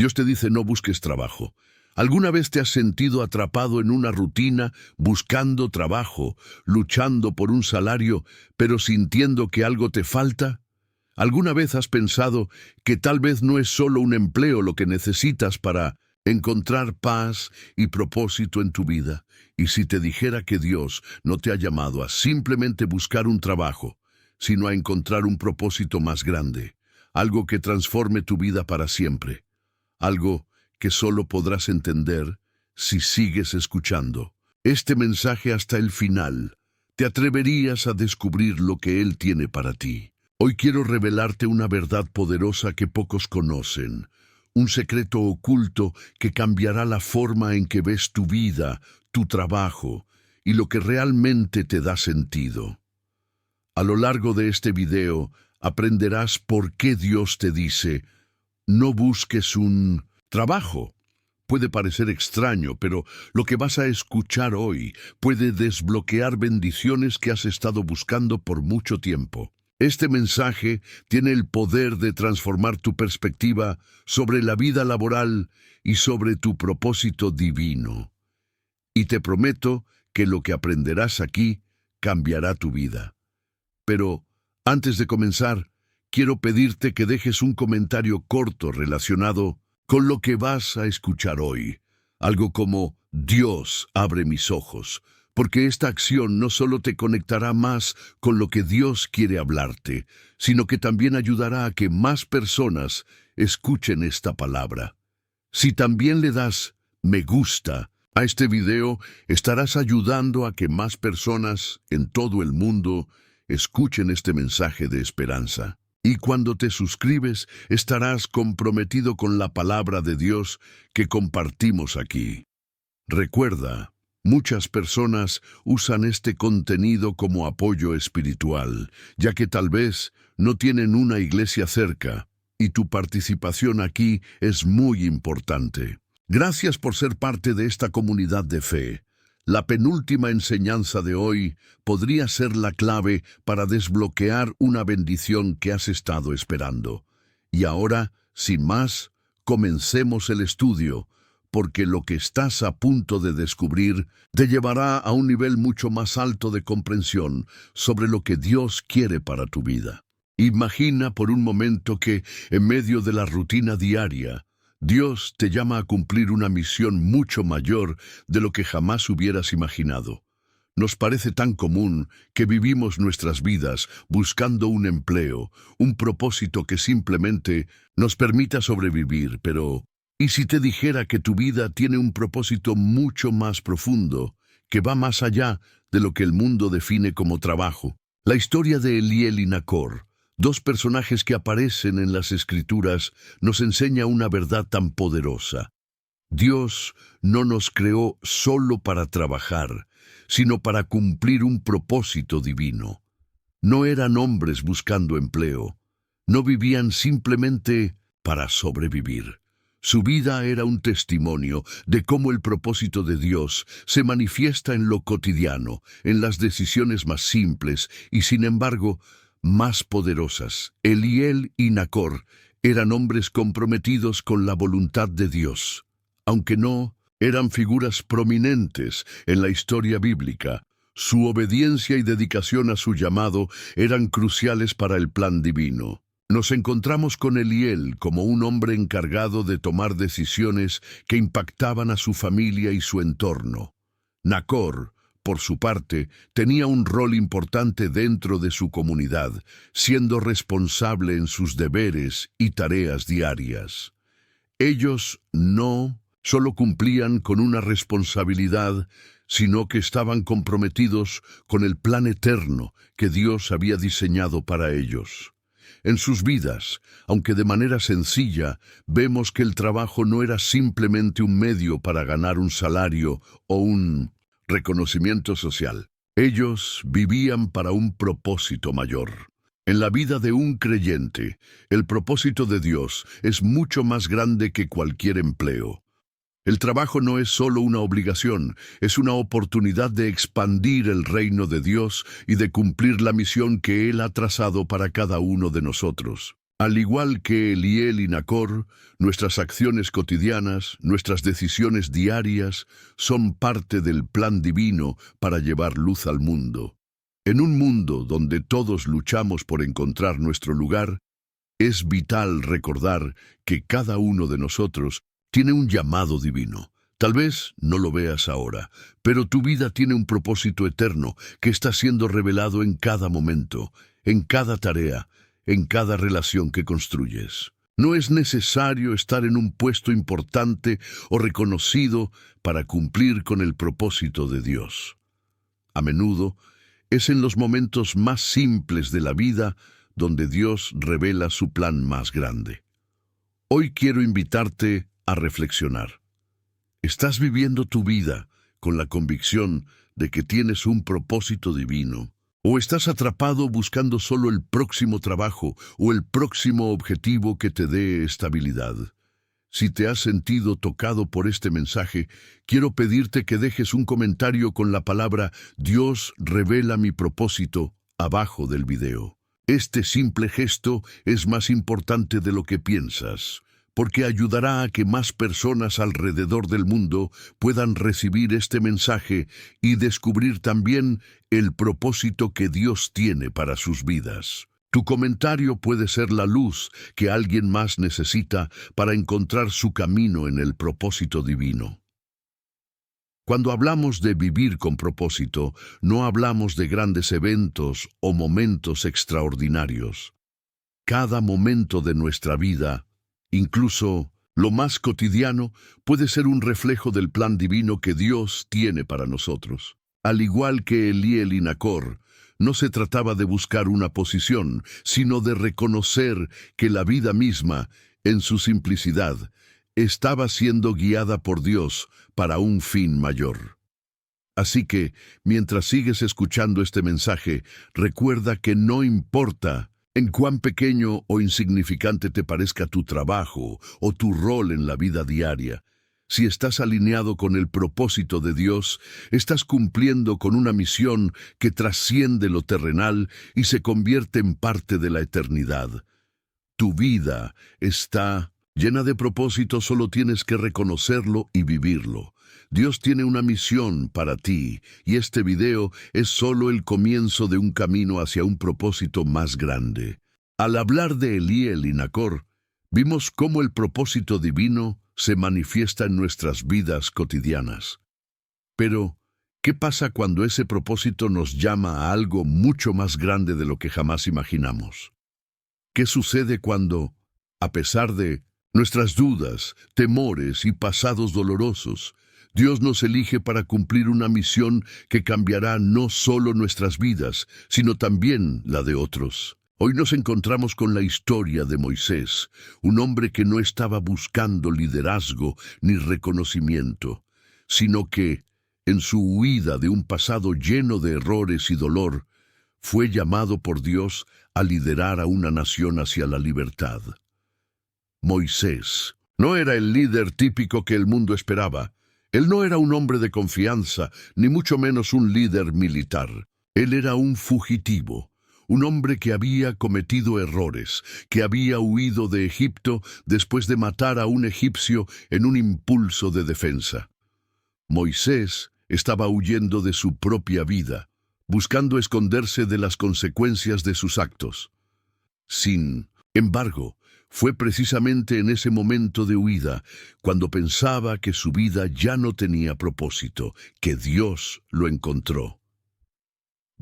Dios te dice no busques trabajo. ¿Alguna vez te has sentido atrapado en una rutina, buscando trabajo, luchando por un salario, pero sintiendo que algo te falta? ¿Alguna vez has pensado que tal vez no es solo un empleo lo que necesitas para encontrar paz y propósito en tu vida? Y si te dijera que Dios no te ha llamado a simplemente buscar un trabajo, sino a encontrar un propósito más grande, algo que transforme tu vida para siempre, algo que solo podrás entender si sigues escuchando este mensaje hasta el final, te atreverías a descubrir lo que Él tiene para ti. Hoy quiero revelarte una verdad poderosa que pocos conocen, un secreto oculto que cambiará la forma en que ves tu vida, tu trabajo y lo que realmente te da sentido. A lo largo de este video aprenderás por qué Dios te dice, no busques un trabajo. Puede parecer extraño, pero lo que vas a escuchar hoy puede desbloquear bendiciones que has estado buscando por mucho tiempo. Este mensaje tiene el poder de transformar tu perspectiva sobre la vida laboral y sobre tu propósito divino. Y te prometo que lo que aprenderás aquí cambiará tu vida. Pero, antes de comenzar, quiero pedirte que dejes un comentario corto relacionado con lo que vas a escuchar hoy. Algo como, Dios abre mis ojos, porque esta acción no solo te conectará más con lo que Dios quiere hablarte, sino que también ayudará a que más personas escuchen esta palabra. Si también le das me gusta a este video, estarás ayudando a que más personas en todo el mundo escuchen este mensaje de esperanza. Y cuando te suscribes, estarás comprometido con la palabra de Dios que compartimos aquí. Recuerda, muchas personas usan este contenido como apoyo espiritual, ya que tal vez no tienen una iglesia cerca, y tu participación aquí es muy importante. Gracias por ser parte de esta comunidad de fe. La penúltima enseñanza de hoy podría ser la clave para desbloquear una bendición que has estado esperando. Y ahora, sin más, comencemos el estudio, porque lo que estás a punto de descubrir te llevará a un nivel mucho más alto de comprensión sobre lo que Dios quiere para tu vida. Imagina por un momento que, en medio de la rutina diaria, Dios te llama a cumplir una misión mucho mayor de lo que jamás hubieras imaginado. Nos parece tan común que vivimos nuestras vidas buscando un empleo, un propósito que simplemente nos permita sobrevivir, pero ¿y si te dijera que tu vida tiene un propósito mucho más profundo, que va más allá de lo que el mundo define como trabajo? La historia de Eliel y Nacor, dos personajes que aparecen en las Escrituras, nos enseña una verdad tan poderosa. Dios no nos creó solo para trabajar, sino para cumplir un propósito divino. No eran hombres buscando empleo, no vivían simplemente para sobrevivir. Su vida era un testimonio de cómo el propósito de Dios se manifiesta en lo cotidiano, en las decisiones más simples y, sin embargo, más poderosas. Eliel y Nacor eran hombres comprometidos con la voluntad de Dios. Aunque no eran figuras prominentes en la historia bíblica, su obediencia y dedicación a su llamado eran cruciales para el plan divino. Nos encontramos con Eliel como un hombre encargado de tomar decisiones que impactaban a su familia y su entorno. Nacor, por su parte, tenía un rol importante dentro de su comunidad, siendo responsable en sus deberes y tareas diarias. Ellos no solo cumplían con una responsabilidad, sino que estaban comprometidos con el plan eterno que Dios había diseñado para ellos. En sus vidas, aunque de manera sencilla, vemos que el trabajo no era simplemente un medio para ganar un salario o un reconocimiento social. Ellos vivían para un propósito mayor. En la vida de un creyente, el propósito de Dios es mucho más grande que cualquier empleo. El trabajo no es solo una obligación, es una oportunidad de expandir el reino de Dios y de cumplir la misión que Él ha trazado para cada uno de nosotros. Al igual que Eliel y Nacor, nuestras acciones cotidianas, nuestras decisiones diarias, son parte del plan divino para llevar luz al mundo. En un mundo donde todos luchamos por encontrar nuestro lugar, es vital recordar que cada uno de nosotros tiene un llamado divino. Tal vez no lo veas ahora, pero tu vida tiene un propósito eterno que está siendo revelado en cada momento, en cada tarea, en cada relación que construyes. No es necesario estar en un puesto importante o reconocido para cumplir con el propósito de Dios. A menudo, es en los momentos más simples de la vida donde Dios revela su plan más grande. Hoy quiero invitarte a reflexionar. ¿Estás viviendo tu vida con la convicción de que tienes un propósito divino? ¿O estás atrapado buscando solo el próximo trabajo o el próximo objetivo que te dé estabilidad? Si te has sentido tocado por este mensaje, quiero pedirte que dejes un comentario con la palabra «Dios revela mi propósito» abajo del video. Este simple gesto es más importante de lo que piensas, porque ayudará a que más personas alrededor del mundo puedan recibir este mensaje y descubrir también el propósito que Dios tiene para sus vidas. Tu comentario puede ser la luz que alguien más necesita para encontrar su camino en el propósito divino. Cuando hablamos de vivir con propósito, no hablamos de grandes eventos o momentos extraordinarios. Cada momento de nuestra vida, incluso lo más cotidiano, puede ser un reflejo del plan divino que Dios tiene para nosotros. Al igual que Eliel y Nacor, no se trataba de buscar una posición, sino de reconocer que la vida misma, en su simplicidad, estaba siendo guiada por Dios para un fin mayor. Así que, mientras sigues escuchando este mensaje, recuerda que no importa en cuán pequeño o insignificante te parezca tu trabajo o tu rol en la vida diaria. Si estás alineado con el propósito de Dios, estás cumpliendo con una misión que trasciende lo terrenal y se convierte en parte de la eternidad. Tu vida está llena de propósito, solo tienes que reconocerlo y vivirlo. Dios tiene una misión para ti, y este video es solo el comienzo de un camino hacia un propósito más grande. Al hablar de Eliel y Nacor, vimos cómo el propósito divino se manifiesta en nuestras vidas cotidianas. Pero, ¿qué pasa cuando ese propósito nos llama a algo mucho más grande de lo que jamás imaginamos? ¿Qué sucede cuando, a pesar de nuestras dudas, temores y pasados dolorosos, Dios nos elige para cumplir una misión que cambiará no solo nuestras vidas, sino también la de otros? Hoy nos encontramos con la historia de Moisés, un hombre que no estaba buscando liderazgo ni reconocimiento, sino que, en su huida de un pasado lleno de errores y dolor, fue llamado por Dios a liderar a una nación hacia la libertad. Moisés no era el líder típico que el mundo esperaba. Él no era un hombre de confianza, ni mucho menos un líder militar. Él era un fugitivo, un hombre que había cometido errores, que había huido de Egipto después de matar a un egipcio en un impulso de defensa. Moisés estaba huyendo de su propia vida, buscando esconderse de las consecuencias de sus actos. Sin embargo, fue precisamente en ese momento de huida, cuando pensaba que su vida ya no tenía propósito, que Dios lo encontró.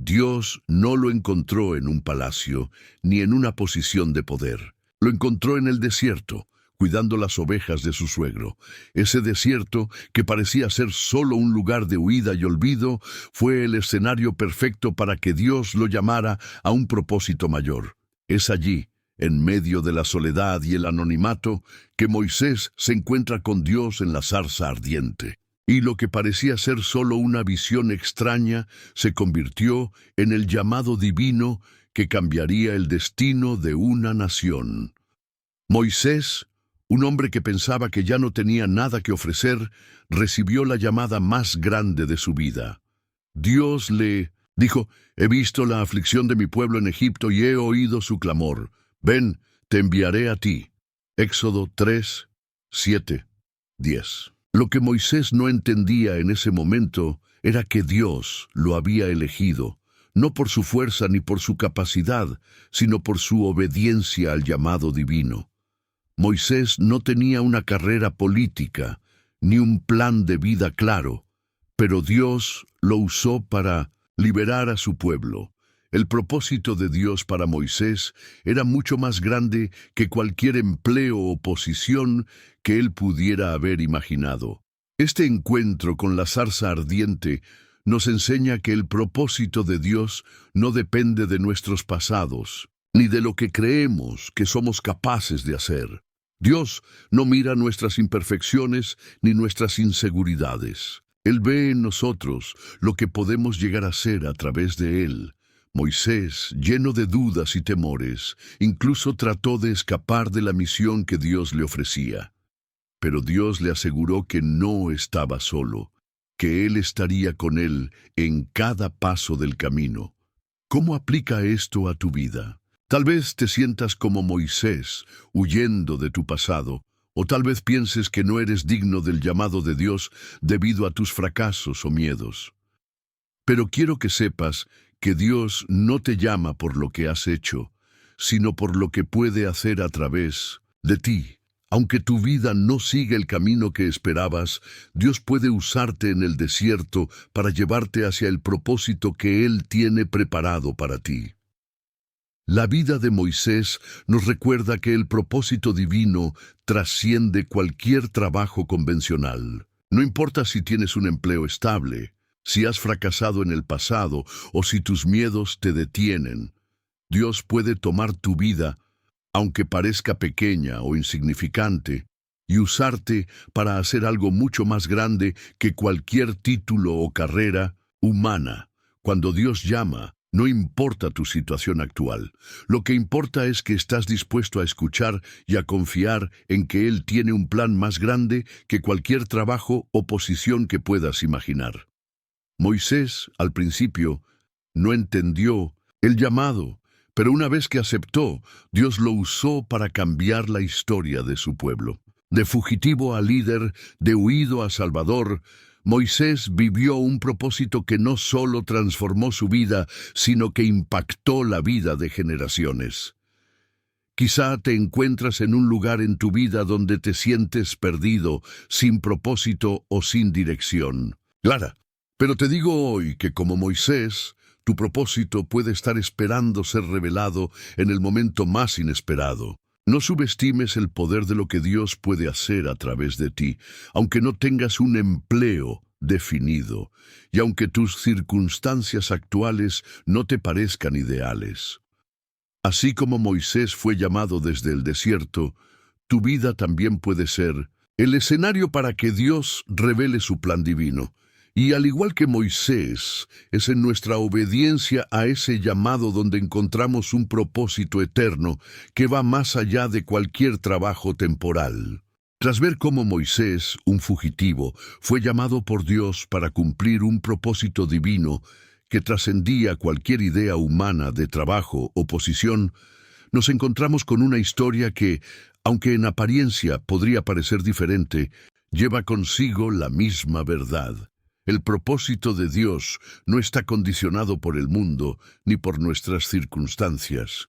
Dios no lo encontró en un palacio, ni en una posición de poder. Lo encontró en el desierto, cuidando las ovejas de su suegro. Ese desierto, que parecía ser solo un lugar de huida y olvido, fue el escenario perfecto para que Dios lo llamara a un propósito mayor. Es allí, en medio de la soledad y el anonimato, que Moisés se encuentra con Dios en la zarza ardiente. Y lo que parecía ser solo una visión extraña se convirtió en el llamado divino que cambiaría el destino de una nación. Moisés, un hombre que pensaba que ya no tenía nada que ofrecer, recibió la llamada más grande de su vida. Dios le dijo: «He visto la aflicción de mi pueblo en Egipto y he oído su clamor. Ven, te enviaré a ti. Éxodo 3, 7, 10. Lo que Moisés no entendía en ese momento era que Dios lo había elegido, no por su fuerza ni por su capacidad, sino por su obediencia al llamado divino. Moisés no tenía una carrera política, ni un plan de vida claro, pero Dios lo usó para liberar a su pueblo. El propósito de Dios para Moisés era mucho más grande que cualquier empleo o posición que él pudiera haber imaginado. Este encuentro con la zarza ardiente nos enseña que el propósito de Dios no depende de nuestros pasados, ni de lo que creemos que somos capaces de hacer. Dios no mira nuestras imperfecciones ni nuestras inseguridades. Él ve en nosotros lo que podemos llegar a ser a través de Él. Moisés, lleno de dudas y temores, incluso trató de escapar de la misión que Dios le ofrecía. Pero Dios le aseguró que no estaba solo, que Él estaría con él en cada paso del camino. ¿Cómo aplica esto a tu vida? Tal vez te sientas como Moisés, huyendo de tu pasado, o tal vez pienses que no eres digno del llamado de Dios debido a tus fracasos o miedos. Pero quiero que sepas que Dios no te llama por lo que has hecho, sino por lo que puede hacer a través de ti. Aunque tu vida no siga el camino que esperabas, Dios puede usarte en el desierto para llevarte hacia el propósito que Él tiene preparado para ti. La vida de Moisés nos recuerda que el propósito divino trasciende cualquier trabajo convencional. No importa si tienes un empleo estable, si has fracasado en el pasado o si tus miedos te detienen, Dios puede tomar tu vida, aunque parezca pequeña o insignificante, y usarte para hacer algo mucho más grande que cualquier título o carrera humana. Cuando Dios llama, no importa tu situación actual. Lo que importa es que estás dispuesto a escuchar y a confiar en que Él tiene un plan más grande que cualquier trabajo o posición que puedas imaginar. Moisés, al principio, no entendió el llamado, pero una vez que aceptó, Dios lo usó para cambiar la historia de su pueblo. De fugitivo a líder, de huido a salvador, Moisés vivió un propósito que no solo transformó su vida, sino que impactó la vida de generaciones. Quizá te encuentras en un lugar en tu vida donde te sientes perdido, sin propósito o sin dirección. Clara, pero te digo hoy que como Moisés, tu propósito puede estar esperando ser revelado en el momento más inesperado. No subestimes el poder de lo que Dios puede hacer a través de ti, aunque no tengas un empleo definido y aunque tus circunstancias actuales no te parezcan ideales. Así como Moisés fue llamado desde el desierto, tu vida también puede ser el escenario para que Dios revele su plan divino. Y al igual que Moisés, es en nuestra obediencia a ese llamado donde encontramos un propósito eterno que va más allá de cualquier trabajo temporal. Tras ver cómo Moisés, un fugitivo, fue llamado por Dios para cumplir un propósito divino que trascendía cualquier idea humana de trabajo o posición, nos encontramos con una historia que, aunque en apariencia podría parecer diferente, lleva consigo la misma verdad. El propósito de Dios no está condicionado por el mundo ni por nuestras circunstancias.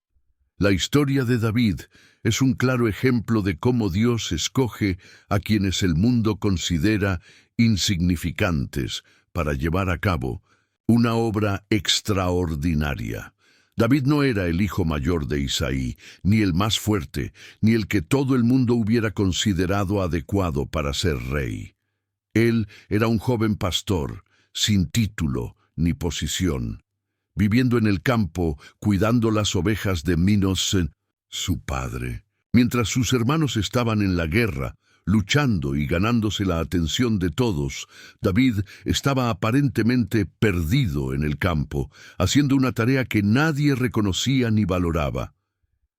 La historia de David es un claro ejemplo de cómo Dios escoge a quienes el mundo considera insignificantes para llevar a cabo una obra extraordinaria. David no era el hijo mayor de Isaí, ni el más fuerte, ni el que todo el mundo hubiera considerado adecuado para ser rey. Él era un joven pastor, sin título ni posición, viviendo en el campo, cuidando las ovejas de Minos, su padre. Mientras sus hermanos estaban en la guerra, luchando y ganándose la atención de todos, David estaba aparentemente perdido en el campo, haciendo una tarea que nadie reconocía ni valoraba.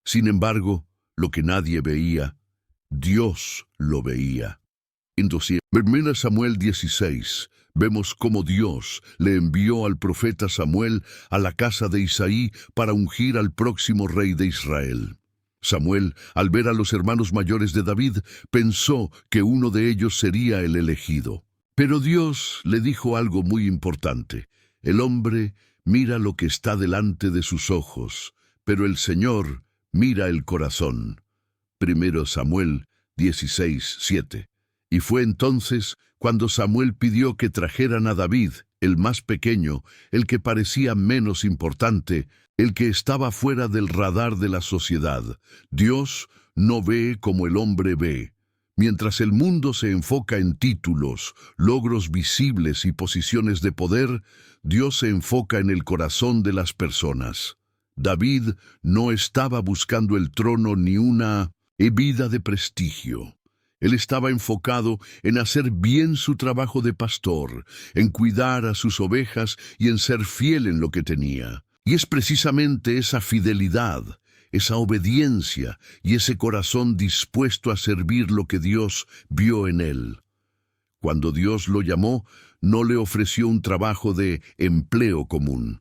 Sin embargo, lo que nadie veía, Dios lo veía. En 1 Samuel 16, vemos cómo Dios le envió al profeta Samuel a la casa de Isaí para ungir al próximo rey de Israel. Samuel, al ver a los hermanos mayores de David, pensó que uno de ellos sería el elegido. Pero Dios le dijo algo muy importante. El hombre mira lo que está delante de sus ojos, pero el Señor mira el corazón. 1 Samuel 16:7. Y fue entonces cuando Samuel pidió que trajeran a David, el más pequeño, el que parecía menos importante, el que estaba fuera del radar de la sociedad. Dios no ve como el hombre ve. Mientras el mundo se enfoca en títulos, logros visibles y posiciones de poder, Dios se enfoca en el corazón de las personas. David no estaba buscando el trono ni una vida de prestigio. Él estaba enfocado en hacer bien su trabajo de pastor, en cuidar a sus ovejas y en ser fiel en lo que tenía. Y es precisamente esa fidelidad, esa obediencia y ese corazón dispuesto a servir lo que Dios vio en él. Cuando Dios lo llamó, no le ofreció un trabajo de empleo común.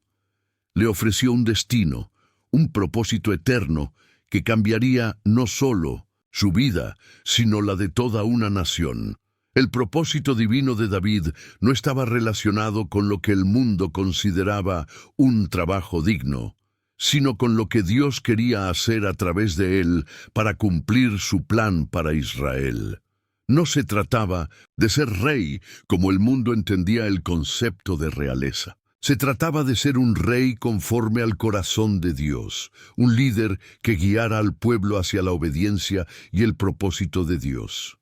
Le ofreció un destino, un propósito eterno que cambiaría no solo su vida, sino la de toda una nación. El propósito divino de David no estaba relacionado con lo que el mundo consideraba un trabajo digno, sino con lo que Dios quería hacer a través de él para cumplir su plan para Israel. No se trataba de ser rey como el mundo entendía el concepto de realeza. Se trataba de ser un rey conforme al corazón de Dios, un líder que guiara al pueblo hacia la obediencia y el propósito de Dios.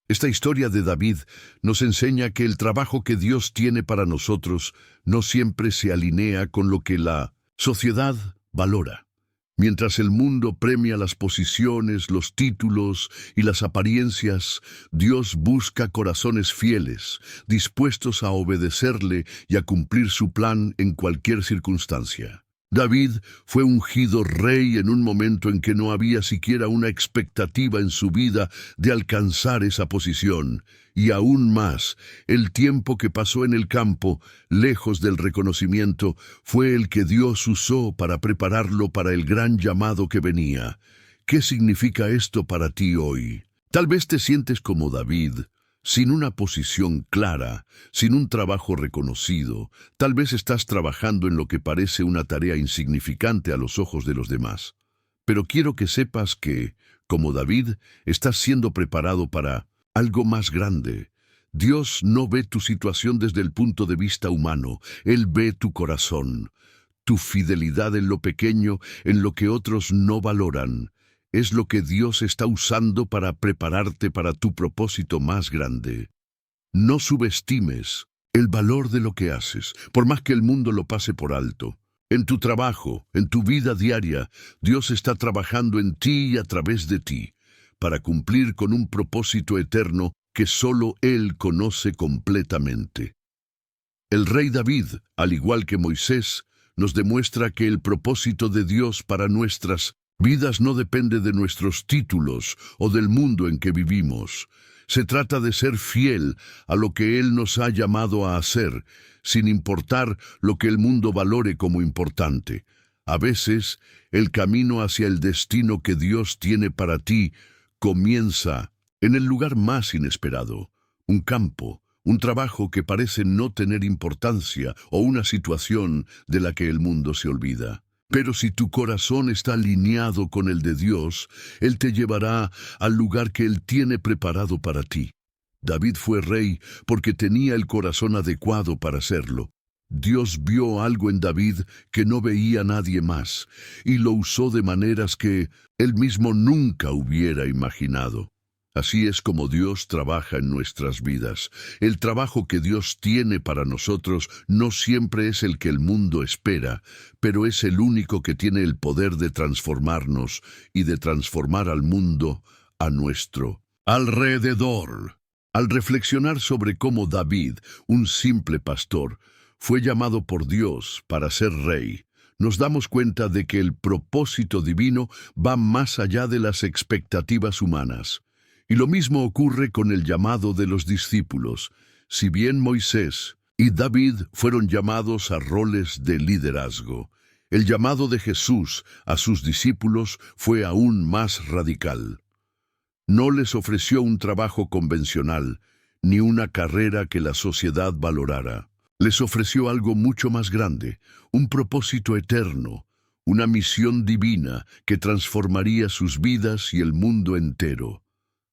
Esta historia de David nos enseña que el trabajo que Dios tiene para nosotros no siempre se alinea con lo que la sociedad valora. Mientras el mundo premia las posiciones, los títulos y las apariencias, Dios busca corazones fieles, dispuestos a obedecerle y a cumplir su plan en cualquier circunstancia. David fue ungido rey en un momento en que no había siquiera una expectativa en su vida de alcanzar esa posición, y aún más, el tiempo que pasó en el campo, lejos del reconocimiento, fue el que Dios usó para prepararlo para el gran llamado que venía. ¿Qué significa esto para ti hoy? Tal vez te sientes como David, sin una posición clara, sin un trabajo reconocido. Tal vez estás trabajando en lo que parece una tarea insignificante a los ojos de los demás. Pero quiero que sepas que, como David, estás siendo preparado para algo más grande. Dios no ve tu situación desde el punto de vista humano. Él ve tu corazón, tu fidelidad en lo pequeño, en lo que otros no valoran. Es lo que Dios está usando para prepararte para tu propósito más grande. No subestimes el valor de lo que haces, por más que el mundo lo pase por alto. En tu trabajo, en tu vida diaria, Dios está trabajando en ti y a través de ti, para cumplir con un propósito eterno que solo Él conoce completamente. El rey David, al igual que Moisés, nos demuestra que el propósito de Dios para nuestras vidas no depende de nuestros títulos o del mundo en que vivimos. Se trata de ser fiel a lo que Él nos ha llamado a hacer, sin importar lo que el mundo valore como importante. A veces, el camino hacia el destino que Dios tiene para ti comienza en el lugar más inesperado, un campo, un trabajo que parece no tener importancia o una situación de la que el mundo se olvida. Pero si tu corazón está alineado con el de Dios, Él te llevará al lugar que Él tiene preparado para ti. David fue rey porque tenía el corazón adecuado para serlo. Dios vio algo en David que no veía nadie más, y lo usó de maneras que él mismo nunca hubiera imaginado. Así es como Dios trabaja en nuestras vidas. El trabajo que Dios tiene para nosotros no siempre es el que el mundo espera, pero es el único que tiene el poder de transformarnos y de transformar al mundo a nuestro alrededor. Al reflexionar sobre cómo David, un simple pastor, fue llamado por Dios para ser rey, nos damos cuenta de que el propósito divino va más allá de las expectativas humanas. Y lo mismo ocurre con el llamado de los discípulos. Si bien Moisés y David fueron llamados a roles de liderazgo, El llamado de Jesús a sus discípulos fue aún más radical. No les ofreció un trabajo convencional, ni una carrera que la sociedad valorara. Les ofreció algo mucho más grande, un propósito eterno, una misión divina que transformaría sus vidas y el mundo entero.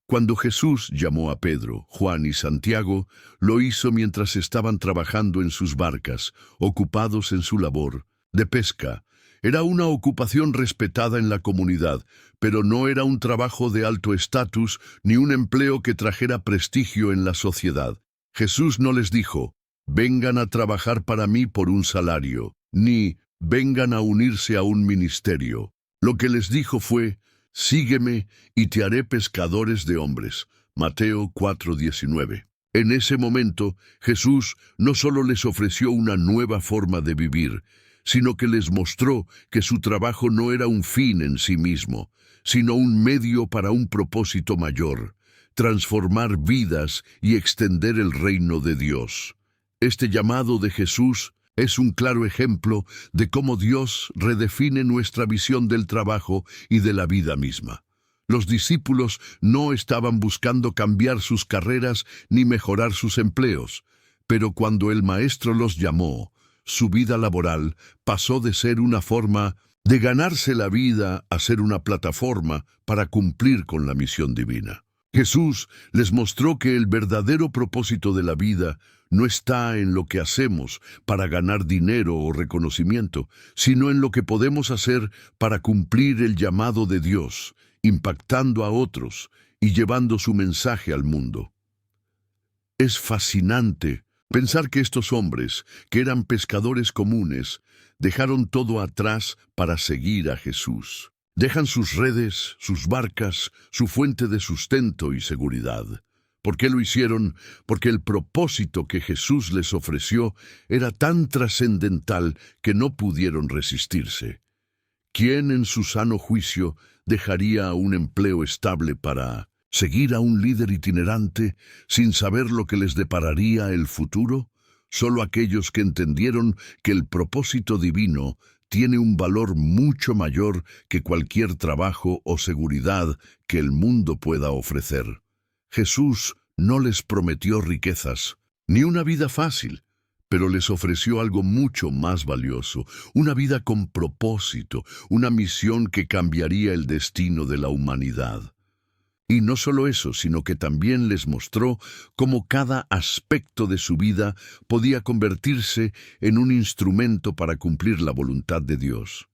Cuando Jesús llamó a Pedro, Juan y Santiago, lo hizo mientras estaban trabajando en sus barcas, ocupados en su labor de pesca. Era una ocupación respetada en la comunidad, pero no era un trabajo de alto estatus ni un empleo que trajera prestigio en la sociedad. Jesús no les dijo, vengan a trabajar para mí por un salario, ni vengan a unirse a un ministerio. Lo que les dijo fue, sígueme y te haré pescadores de hombres. Mateo 4:19. En ese momento, Jesús no solo les ofreció una nueva forma de vivir, sino que les mostró que su trabajo no era un fin en sí mismo, sino un medio para un propósito mayor, transformar vidas y extender el reino de Dios. Este llamado de Jesús es un claro ejemplo de cómo Dios redefine nuestra visión del trabajo y de la vida misma. Los discípulos no estaban buscando cambiar sus carreras ni mejorar sus empleos, pero cuando el Maestro los llamó, su vida laboral pasó de ser una forma de ganarse la vida a ser una plataforma para cumplir con la misión divina. Jesús les mostró que el verdadero propósito de la vida no está en lo que hacemos para ganar dinero o reconocimiento, sino en lo que podemos hacer para cumplir el llamado de Dios, impactando a otros y llevando su mensaje al mundo. Es fascinante pensar que estos hombres, que eran pescadores comunes, dejaron todo atrás para seguir a Jesús. Dejan sus redes, sus barcas, su fuente de sustento y seguridad. ¿Por qué lo hicieron? Porque el propósito que Jesús les ofreció era tan trascendental que no pudieron resistirse. ¿Quién en su sano juicio dejaría un empleo estable para seguir a un líder itinerante sin saber lo que les depararía el futuro? Solo aquellos que entendieron que el propósito divino tiene un valor mucho mayor que cualquier trabajo o seguridad que el mundo pueda ofrecer. Jesús no les prometió riquezas, ni una vida fácil, pero les ofreció algo mucho más valioso, una vida con propósito, una misión que cambiaría el destino de la humanidad. Y no solo eso, sino que también les mostró cómo cada aspecto de su vida podía convertirse en un instrumento para cumplir la voluntad de Dios.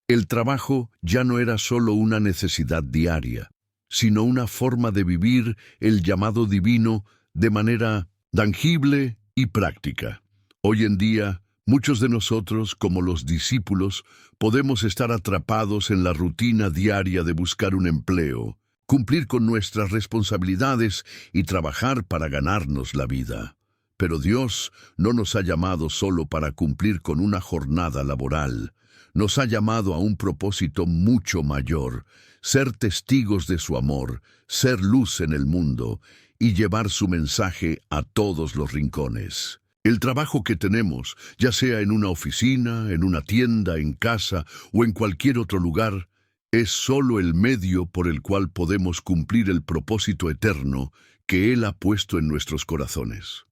El trabajo ya no era solo una necesidad diaria, sino una forma de vivir el llamado divino de manera tangible y práctica. Hoy en día, muchos de nosotros, como los discípulos, podemos estar atrapados en la rutina diaria de buscar un empleo, cumplir con nuestras responsabilidades y trabajar para ganarnos la vida. Pero Dios no nos ha llamado solo para cumplir con una jornada laboral. Nos ha llamado a un propósito mucho mayor, ser testigos de su amor, ser luz en el mundo y llevar su mensaje a todos los rincones. El trabajo que tenemos, ya sea en una oficina, en una tienda, en casa o en cualquier otro lugar, es solo el medio por el cual podemos cumplir el propósito eterno que Él ha puesto en nuestros corazones.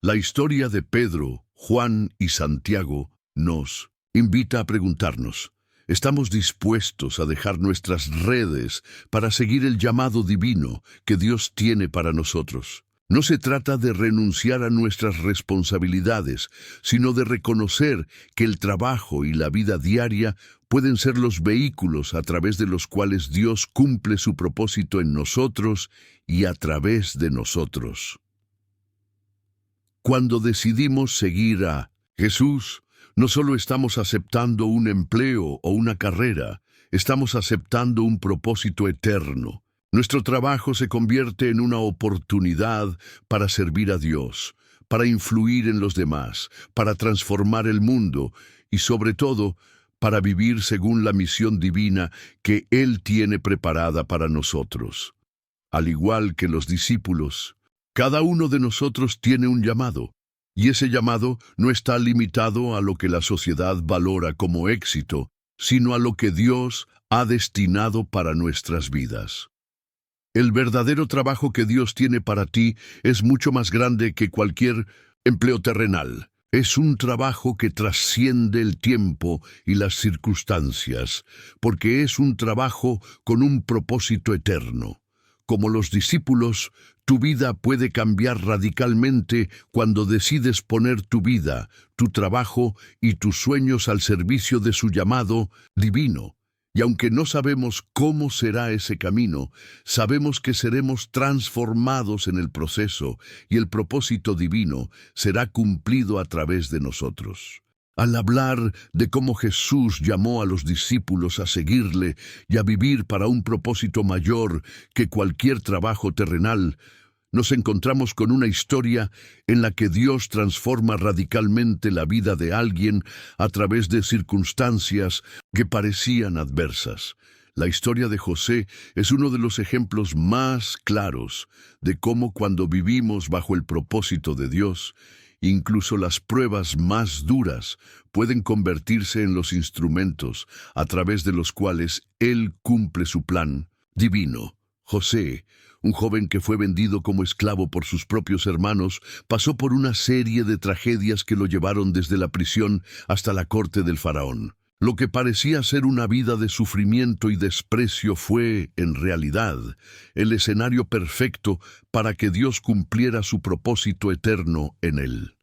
La historia de Pedro, Juan y Santiago nos invita a preguntarnos, ¿estamos dispuestos a dejar nuestras redes para seguir el llamado divino que Dios tiene para nosotros? No se trata de renunciar a nuestras responsabilidades, sino de reconocer que el trabajo y la vida diaria pueden ser los vehículos a través de los cuales Dios cumple su propósito en nosotros y a través de nosotros. Cuando decidimos seguir a Jesús, no solo estamos aceptando un empleo o una carrera, estamos aceptando un propósito eterno. Nuestro trabajo se convierte en una oportunidad para servir a Dios, para influir en los demás, para transformar el mundo y, sobre todo, para vivir según la misión divina que Él tiene preparada para nosotros. Al igual que los discípulos, cada uno de nosotros tiene un llamado, Y ese llamado no está limitado a lo que la sociedad valora como éxito, sino a lo que Dios ha destinado para nuestras vidas. El verdadero trabajo que Dios tiene para ti es mucho más grande que cualquier empleo terrenal. Es un trabajo que trasciende el tiempo y las circunstancias, porque es un trabajo con un propósito eterno. Como los discípulos, tu vida puede cambiar radicalmente cuando decides poner tu vida, tu trabajo y tus sueños al servicio de su llamado divino. Y aunque no sabemos cómo será ese camino, sabemos que seremos transformados en el proceso y el propósito divino será cumplido a través de nosotros. Al hablar de cómo Jesús llamó a los discípulos a seguirle y a vivir para un propósito mayor que cualquier trabajo terrenal, nos encontramos con una historia en la que Dios transforma radicalmente la vida de alguien a través de circunstancias que parecían adversas. La historia de José es uno de los ejemplos más claros de cómo cuando vivimos bajo el propósito de Dios, incluso las pruebas más duras pueden convertirse en los instrumentos a través de los cuales Él cumple su plan divino. José, un joven que fue vendido como esclavo por sus propios hermanos, pasó por una serie de tragedias que lo llevaron desde la prisión hasta la corte del faraón. Lo que parecía ser una vida de sufrimiento y desprecio fue, en realidad, el escenario perfecto para que Dios cumpliera su propósito eterno en él.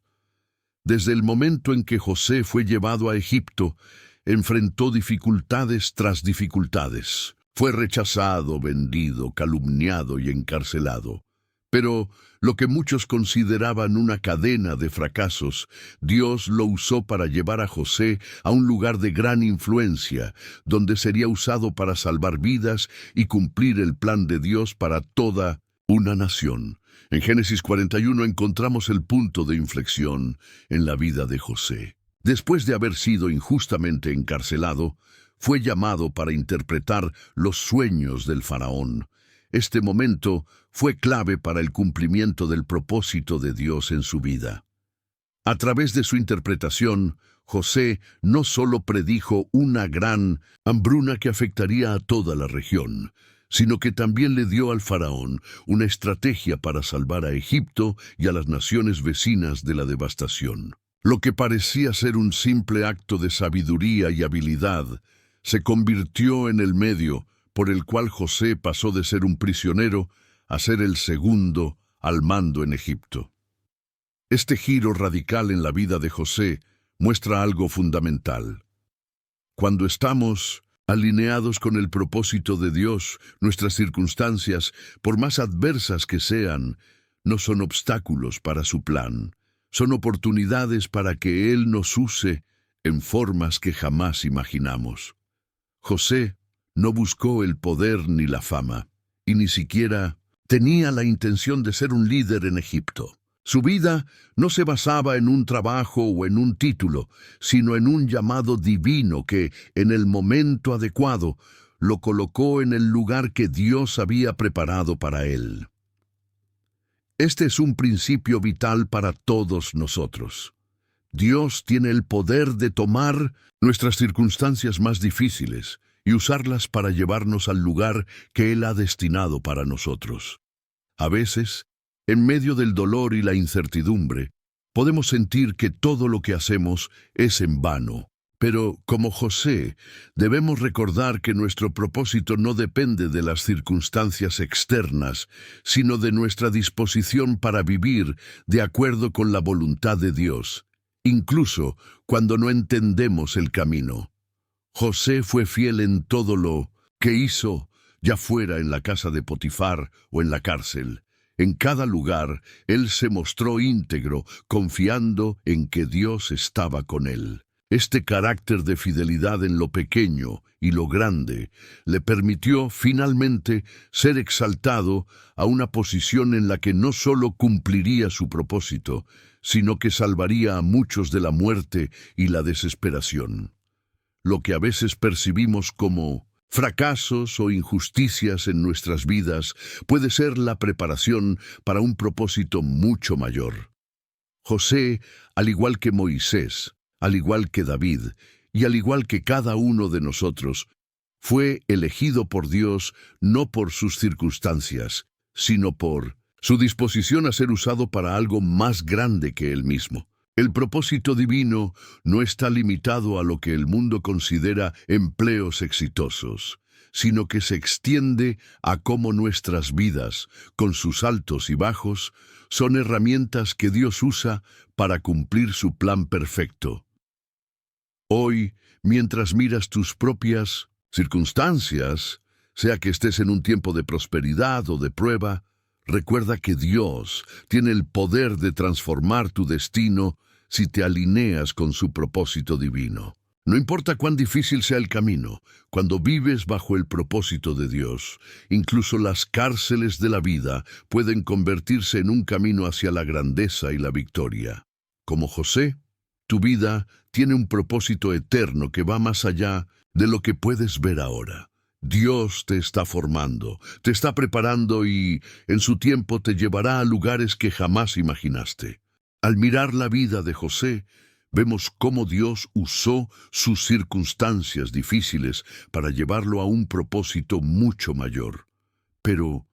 Desde el momento en que José fue llevado a Egipto, enfrentó dificultades tras dificultades. Fue rechazado, vendido, calumniado y encarcelado. Pero lo que muchos consideraban una cadena de fracasos, Dios lo usó para llevar a José a un lugar de gran influencia, donde sería usado para salvar vidas y cumplir el plan de Dios para toda una nación. En Génesis 41 encontramos el punto de inflexión en la vida de José. Después de haber sido injustamente encarcelado, fue llamado para interpretar los sueños del faraón. Este momento fue clave para el cumplimiento del propósito de Dios en su vida. A través de su interpretación, José no solo predijo una gran hambruna que afectaría a toda la región, sino que también le dio al faraón una estrategia para salvar a Egipto y a las naciones vecinas de la devastación. Lo que parecía ser un simple acto de sabiduría y habilidad, se convirtió en el medio por el cual José pasó de ser un prisionero a ser el segundo al mando en Egipto. Este giro radical en la vida de José muestra algo fundamental. Cuando estamos alineados con el propósito de Dios, nuestras circunstancias, por más adversas que sean, no son obstáculos para su plan. Son oportunidades para que Él nos use en formas que jamás imaginamos. José no buscó el poder ni la fama, y ni siquiera tenía la intención de ser un líder en Egipto. Su vida no se basaba en un trabajo o en un título, sino en un llamado divino que, en el momento adecuado, lo colocó en el lugar que Dios había preparado para él. Este es un principio vital para todos nosotros. Dios tiene el poder de tomar nuestras circunstancias más difíciles y usarlas para llevarnos al lugar que Él ha destinado para nosotros. A veces, en medio del dolor y la incertidumbre, podemos sentir que todo lo que hacemos es en vano. Pero, como José, debemos recordar que nuestro propósito no depende de las circunstancias externas, sino de nuestra disposición para vivir de acuerdo con la voluntad de Dios, incluso cuando no entendemos el camino. José fue fiel en todo lo que hizo, ya fuera en la casa de Potifar o en la cárcel. En cada lugar, él se mostró íntegro, confiando en que Dios estaba con él. Este carácter de fidelidad en lo pequeño y lo grande le permitió finalmente ser exaltado a una posición en la que no solo cumpliría su propósito, sino que salvaría a muchos de la muerte y la desesperación. Lo que a veces percibimos como fracasos o injusticias en nuestras vidas puede ser la preparación para un propósito mucho mayor. José, al igual que Moisés, al igual que David, y al igual que cada uno de nosotros, fue elegido por Dios no por sus circunstancias, sino por su disposición a ser usado para algo más grande que él mismo. El propósito divino no está limitado a lo que el mundo considera empleos exitosos, sino que se extiende a cómo nuestras vidas, con sus altos y bajos, son herramientas que Dios usa para cumplir su plan perfecto. Hoy, mientras miras tus propias circunstancias, sea que estés en un tiempo de prosperidad o de prueba, recuerda que Dios tiene el poder de transformar tu destino si te alineas con su propósito divino. No importa cuán difícil sea el camino, cuando vives bajo el propósito de Dios, incluso las cárceles de la vida pueden convertirse en un camino hacia la grandeza y la victoria. Como José, tu vida tiene un propósito eterno que va más allá de lo que puedes ver ahora. Dios te está formando, te está preparando y, en su tiempo, te llevará a lugares que jamás imaginaste. Al mirar la vida de José, vemos cómo Dios usó sus circunstancias difíciles para llevarlo a un propósito mucho mayor. Pero,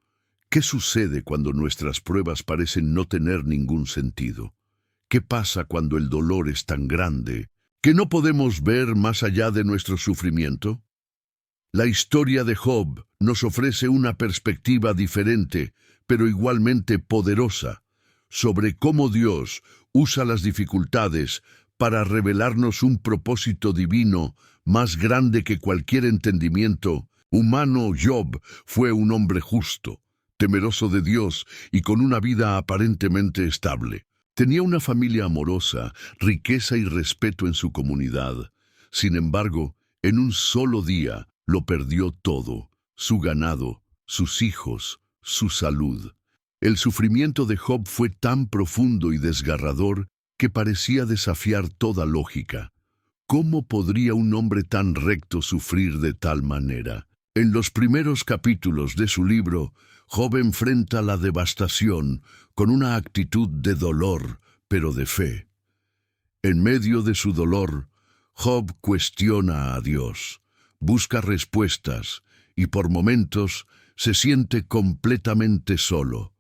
¿qué sucede cuando nuestras pruebas parecen no tener ningún sentido? ¿Qué pasa cuando el dolor es tan grande que no podemos ver más allá de nuestro sufrimiento? La historia de Job nos ofrece una perspectiva diferente, pero igualmente poderosa, sobre cómo Dios usa las dificultades para revelarnos un propósito divino más grande que cualquier entendimiento humano. Job fue un hombre justo, temeroso de Dios y con una vida aparentemente estable. Tenía una familia amorosa, riqueza y respeto en su comunidad. Sin embargo, en un solo día lo perdió todo: su ganado, sus hijos, su salud. El sufrimiento de Job fue tan profundo y desgarrador que parecía desafiar toda lógica. ¿Cómo podría un hombre tan recto sufrir de tal manera? En los primeros capítulos de su libro, Job enfrenta la devastación con una actitud de dolor, pero de fe. En medio de su dolor, Job cuestiona a Dios, busca respuestas y por momentos se siente completamente solo.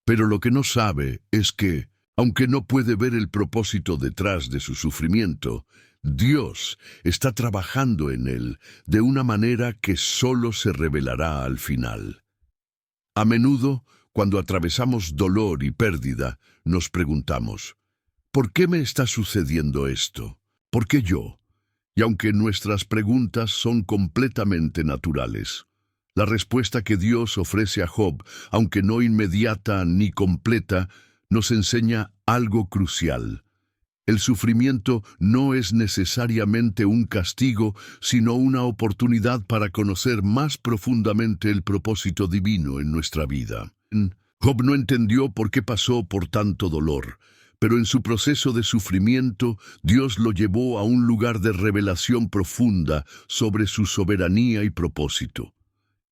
Pero lo que no sabe es que, aunque no puede ver el propósito detrás de su sufrimiento, Dios está trabajando en él de una manera que solo se revelará al final. A menudo, cuando atravesamos dolor y pérdida, nos preguntamos: ¿por qué me está sucediendo esto? ¿Por qué yo? Y aunque nuestras preguntas son completamente naturales, la respuesta que Dios ofrece a Job, aunque no inmediata ni completa, nos enseña algo crucial. El sufrimiento no es necesariamente un castigo, sino una oportunidad para conocer más profundamente el propósito divino en nuestra vida. Job no entendió por qué pasó por tanto dolor, pero en su proceso de sufrimiento, Dios lo llevó a un lugar de revelación profunda sobre su soberanía y propósito.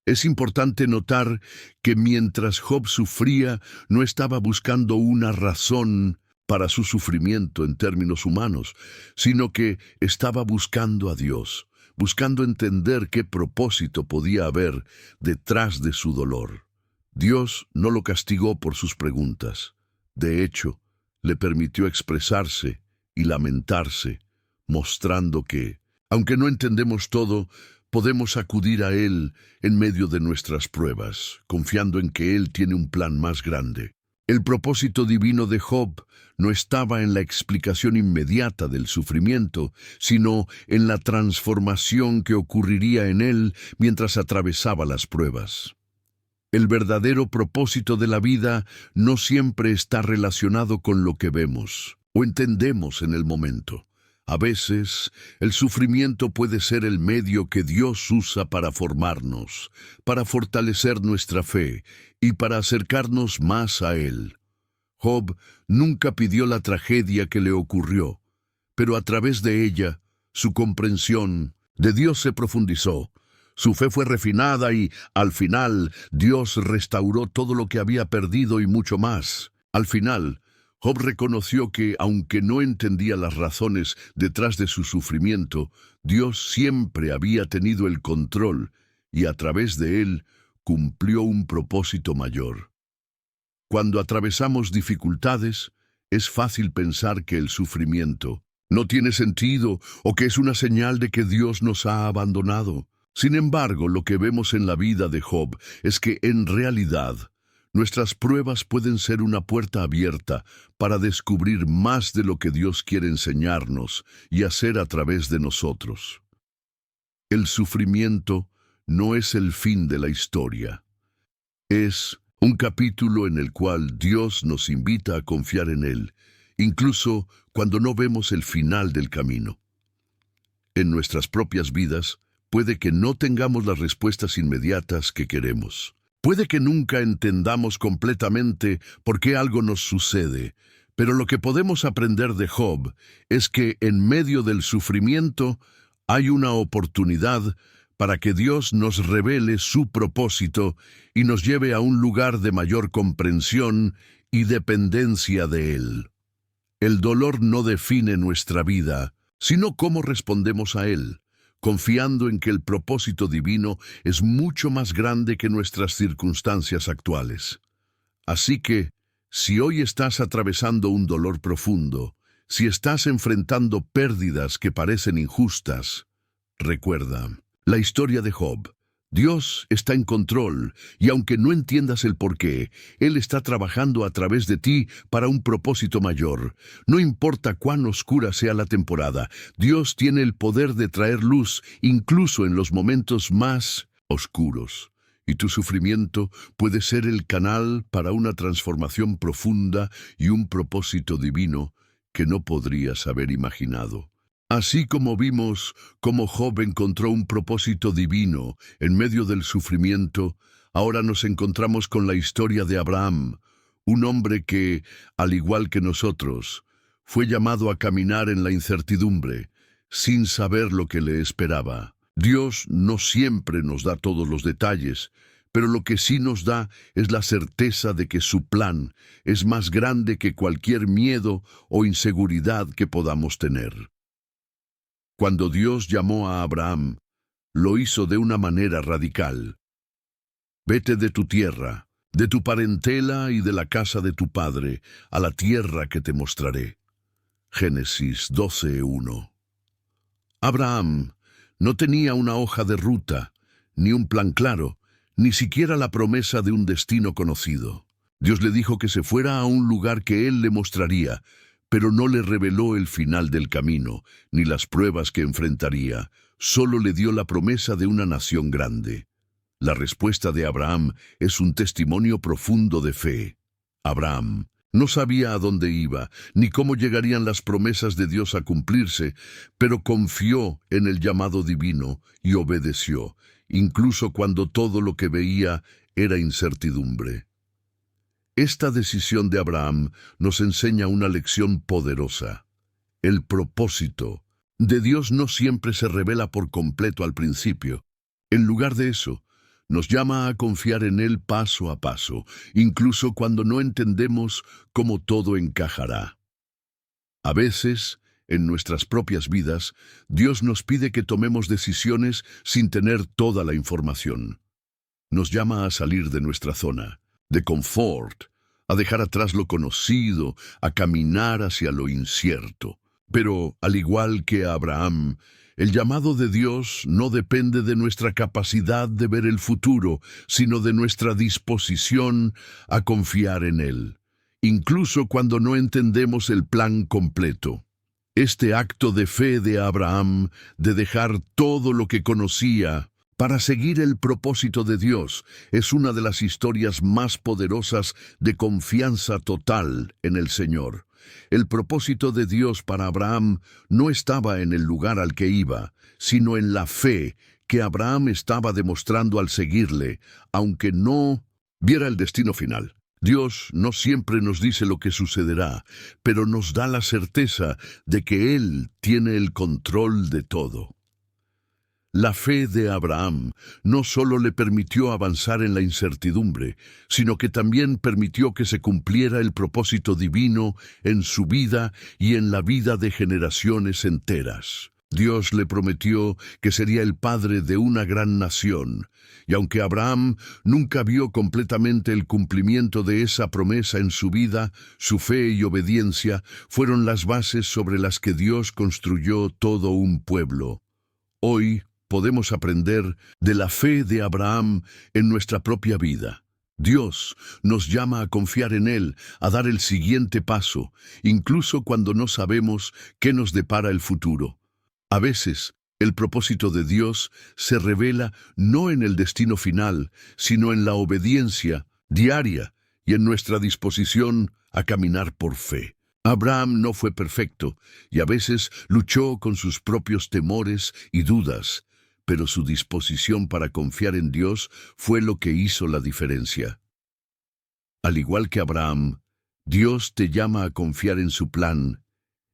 Es importante notar que mientras Job sufría, no estaba buscando una razón para su sufrimiento en términos humanos, sino que estaba buscando a Dios, buscando entender qué propósito podía haber detrás de su dolor. Dios no lo castigó por sus preguntas. De hecho, le permitió expresarse y lamentarse, mostrando que, aunque no entendemos todo, podemos acudir a Él en medio de nuestras pruebas, confiando en que Él tiene un plan más grande. El propósito divino de Job no estaba en la explicación inmediata del sufrimiento, sino en la transformación que ocurriría en él mientras atravesaba las pruebas. El verdadero propósito de la vida no siempre está relacionado con lo que vemos o entendemos en el momento. A veces, el sufrimiento puede ser el medio que Dios usa para formarnos, para fortalecer nuestra fe y para acercarnos más a Él. Job nunca pidió la tragedia que le ocurrió, pero a través de ella, su comprensión de Dios se profundizó. Su fe fue refinada y, al final, Dios restauró todo lo que había perdido y mucho más. Al final, Job reconoció que, aunque no entendía las razones detrás de su sufrimiento, Dios siempre había tenido el control y a través de él cumplió un propósito mayor. Cuando atravesamos dificultades, es fácil pensar que el sufrimiento no tiene sentido o que es una señal de que Dios nos ha abandonado. Sin embargo, lo que vemos en la vida de Job es que en realidad nuestras pruebas pueden ser una puerta abierta para descubrir más de lo que Dios quiere enseñarnos y hacer a través de nosotros. El sufrimiento no es el fin de la historia. Es un capítulo en el cual Dios nos invita a confiar en Él, incluso cuando no vemos el final del camino. En nuestras propias vidas, puede que no tengamos las respuestas inmediatas que queremos. Puede que nunca entendamos completamente por qué algo nos sucede, pero lo que podemos aprender de Job es que en medio del sufrimiento hay una oportunidad para que Dios nos revele su propósito y nos lleve a un lugar de mayor comprensión y dependencia de Él. El dolor no define nuestra vida, sino cómo respondemos a Él, confiando en que el propósito divino es mucho más grande que nuestras circunstancias actuales. Así que, si hoy estás atravesando un dolor profundo, si estás enfrentando pérdidas que parecen injustas, recuerda la historia de Job. Dios está en control, y aunque no entiendas el porqué, Él está trabajando a través de ti para un propósito mayor. No importa cuán oscura sea la temporada, Dios tiene el poder de traer luz incluso en los momentos más oscuros. Y tu sufrimiento puede ser el canal para una transformación profunda y un propósito divino que no podrías haber imaginado. Así como vimos cómo Job encontró un propósito divino en medio del sufrimiento, ahora nos encontramos con la historia de Abraham, un hombre que, al igual que nosotros, fue llamado a caminar en la incertidumbre, sin saber lo que le esperaba. Dios no siempre nos da todos los detalles, pero lo que sí nos da es la certeza de que su plan es más grande que cualquier miedo o inseguridad que podamos tener. Cuando Dios llamó a Abraham, lo hizo de una manera radical. Vete de tu tierra, de tu parentela y de la casa de tu padre, a la tierra que te mostraré. Génesis 12:1. Abraham no tenía una hoja de ruta, ni un plan claro, ni siquiera la promesa de un destino conocido. Dios le dijo que se fuera a un lugar que él le mostraría, pero no le reveló el final del camino, ni las pruebas que enfrentaría. Solo le dio la promesa de una nación grande. La respuesta de Abraham es un testimonio profundo de fe. Abraham no sabía a dónde iba, ni cómo llegarían las promesas de Dios a cumplirse, pero confió en el llamado divino y obedeció, incluso cuando todo lo que veía era incertidumbre. Esta decisión de Abraham nos enseña una lección poderosa. El propósito de Dios no siempre se revela por completo al principio. En lugar de eso, nos llama a confiar en Él paso a paso, incluso cuando no entendemos cómo todo encajará. A veces, en nuestras propias vidas, Dios nos pide que tomemos decisiones sin tener toda la información. Nos llama a salir de nuestra zona de confort, a dejar atrás lo conocido, a caminar hacia lo incierto. Pero, al igual que Abraham, el llamado de Dios no depende de nuestra capacidad de ver el futuro, sino de nuestra disposición a confiar en Él, incluso cuando no entendemos el plan completo. Este acto de fe de Abraham, de dejar todo lo que conocía para seguir el propósito de Dios, es una de las historias más poderosas de confianza total en el Señor. El propósito de Dios para Abraham no estaba en el lugar al que iba, sino en la fe que Abraham estaba demostrando al seguirle, aunque no viera el destino final. Dios no siempre nos dice lo que sucederá, pero nos da la certeza de que Él tiene el control de todo. La fe de Abraham no solo le permitió avanzar en la incertidumbre, sino que también permitió que se cumpliera el propósito divino en su vida y en la vida de generaciones enteras. Dios le prometió que sería el padre de una gran nación, y aunque Abraham nunca vio completamente el cumplimiento de esa promesa en su vida, su fe y obediencia fueron las bases sobre las que Dios construyó todo un pueblo. Hoy podemos aprender de la fe de Abraham en nuestra propia vida. Dios nos llama a confiar en Él, a dar el siguiente paso, incluso cuando no sabemos qué nos depara el futuro. A veces, el propósito de Dios se revela no en el destino final, sino en la obediencia diaria y en nuestra disposición a caminar por fe. Abraham no fue perfecto y a veces luchó con sus propios temores y dudas, pero su disposición para confiar en Dios fue lo que hizo la diferencia. Al igual que Abraham, Dios te llama a confiar en su plan,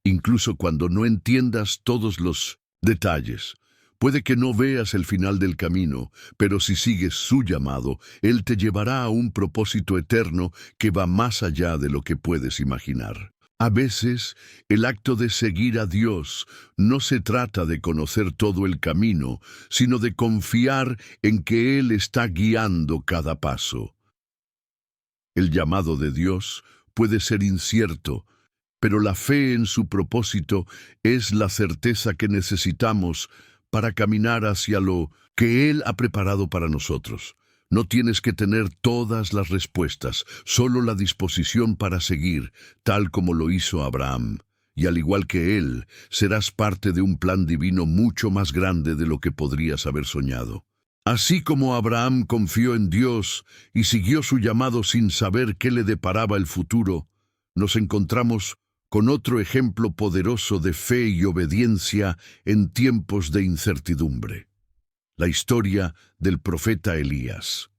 incluso cuando no entiendas todos los detalles. Puede que no veas el final del camino, pero si sigues su llamado, Él te llevará a un propósito eterno que va más allá de lo que puedes imaginar. A veces, el acto de seguir a Dios no se trata de conocer todo el camino, sino de confiar en que Él está guiando cada paso. El llamado de Dios puede ser incierto, pero la fe en su propósito es la certeza que necesitamos para caminar hacia lo que Él ha preparado para nosotros. No tienes que tener todas las respuestas, solo la disposición para seguir, tal como lo hizo Abraham. Y al igual que él, serás parte de un plan divino mucho más grande de lo que podrías haber soñado. Así como Abraham confió en Dios y siguió su llamado sin saber qué le deparaba el futuro, nos encontramos con otro ejemplo poderoso de fe y obediencia en tiempos de incertidumbre. La historia del profeta Elías.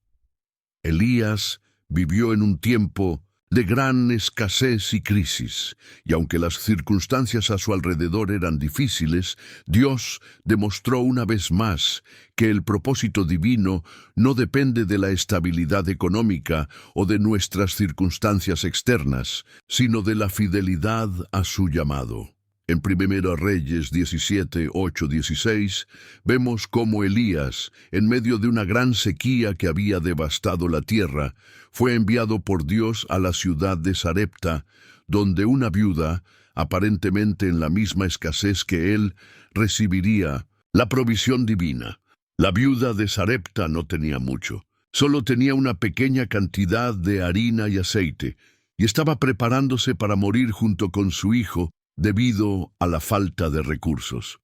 Elías vivió en un tiempo de gran escasez y crisis, y aunque las circunstancias a su alrededor eran difíciles, Dios demostró una vez más que el propósito divino no depende de la estabilidad económica o de nuestras circunstancias externas, sino de la fidelidad a su llamado. En 1 Reyes 17, 8, 16, vemos cómo Elías, en medio de una gran sequía que había devastado la tierra, fue enviado por Dios a la ciudad de Sarepta, donde una viuda, aparentemente en la misma escasez que él, recibiría la provisión divina. La viuda de Sarepta no tenía mucho, solo tenía una pequeña cantidad de harina y aceite, y estaba preparándose para morir junto con su hijo, debido a la falta de recursos.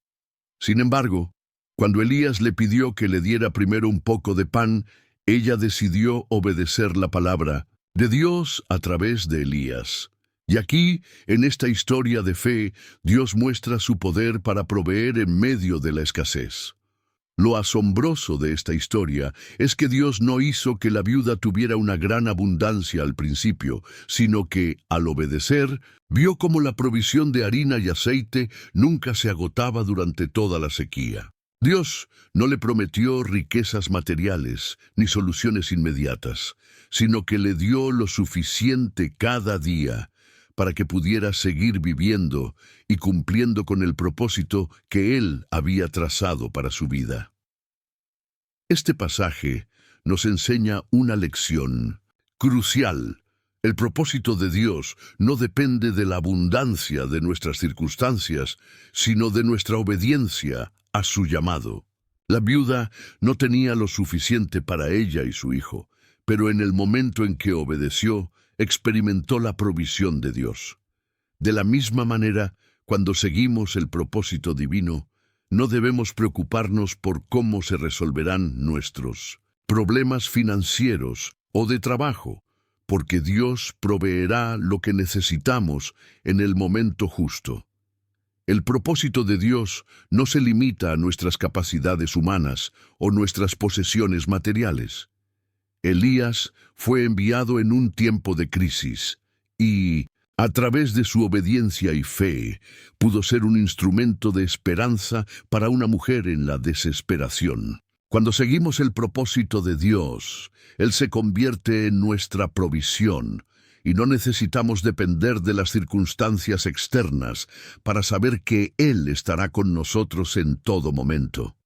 Sin embargo, cuando Elías le pidió que le diera primero un poco de pan, ella decidió obedecer la palabra de Dios a través de Elías. Y aquí, en esta historia de fe, Dios muestra su poder para proveer en medio de la escasez. Lo asombroso de esta historia es que Dios no hizo que la viuda tuviera una gran abundancia al principio, sino que, al obedecer, vio cómo la provisión de harina y aceite nunca se agotaba durante toda la sequía. Dios no le prometió riquezas materiales ni soluciones inmediatas, sino que le dio lo suficiente cada día para que pudiera seguir viviendo y cumpliendo con el propósito que Él había trazado para su vida. Este pasaje nos enseña una lección crucial. El propósito de Dios no depende de la abundancia de nuestras circunstancias, sino de nuestra obediencia a su llamado. La viuda no tenía lo suficiente para ella y su hijo, pero en el momento en que obedeció, experimentó la provisión de Dios. De la misma manera, cuando seguimos el propósito divino, no debemos preocuparnos por cómo se resolverán nuestros problemas financieros o de trabajo, porque Dios proveerá lo que necesitamos en el momento justo. El propósito de Dios no se limita a nuestras capacidades humanas o nuestras posesiones materiales. Elías fue enviado en un tiempo de crisis y, A través de su obediencia y fe, pudo ser un instrumento de esperanza para una mujer en la desesperación. Cuando seguimos el propósito de Dios, Él se convierte en nuestra provisión, y no necesitamos depender de las circunstancias externas para saber que Él estará con nosotros en todo momento.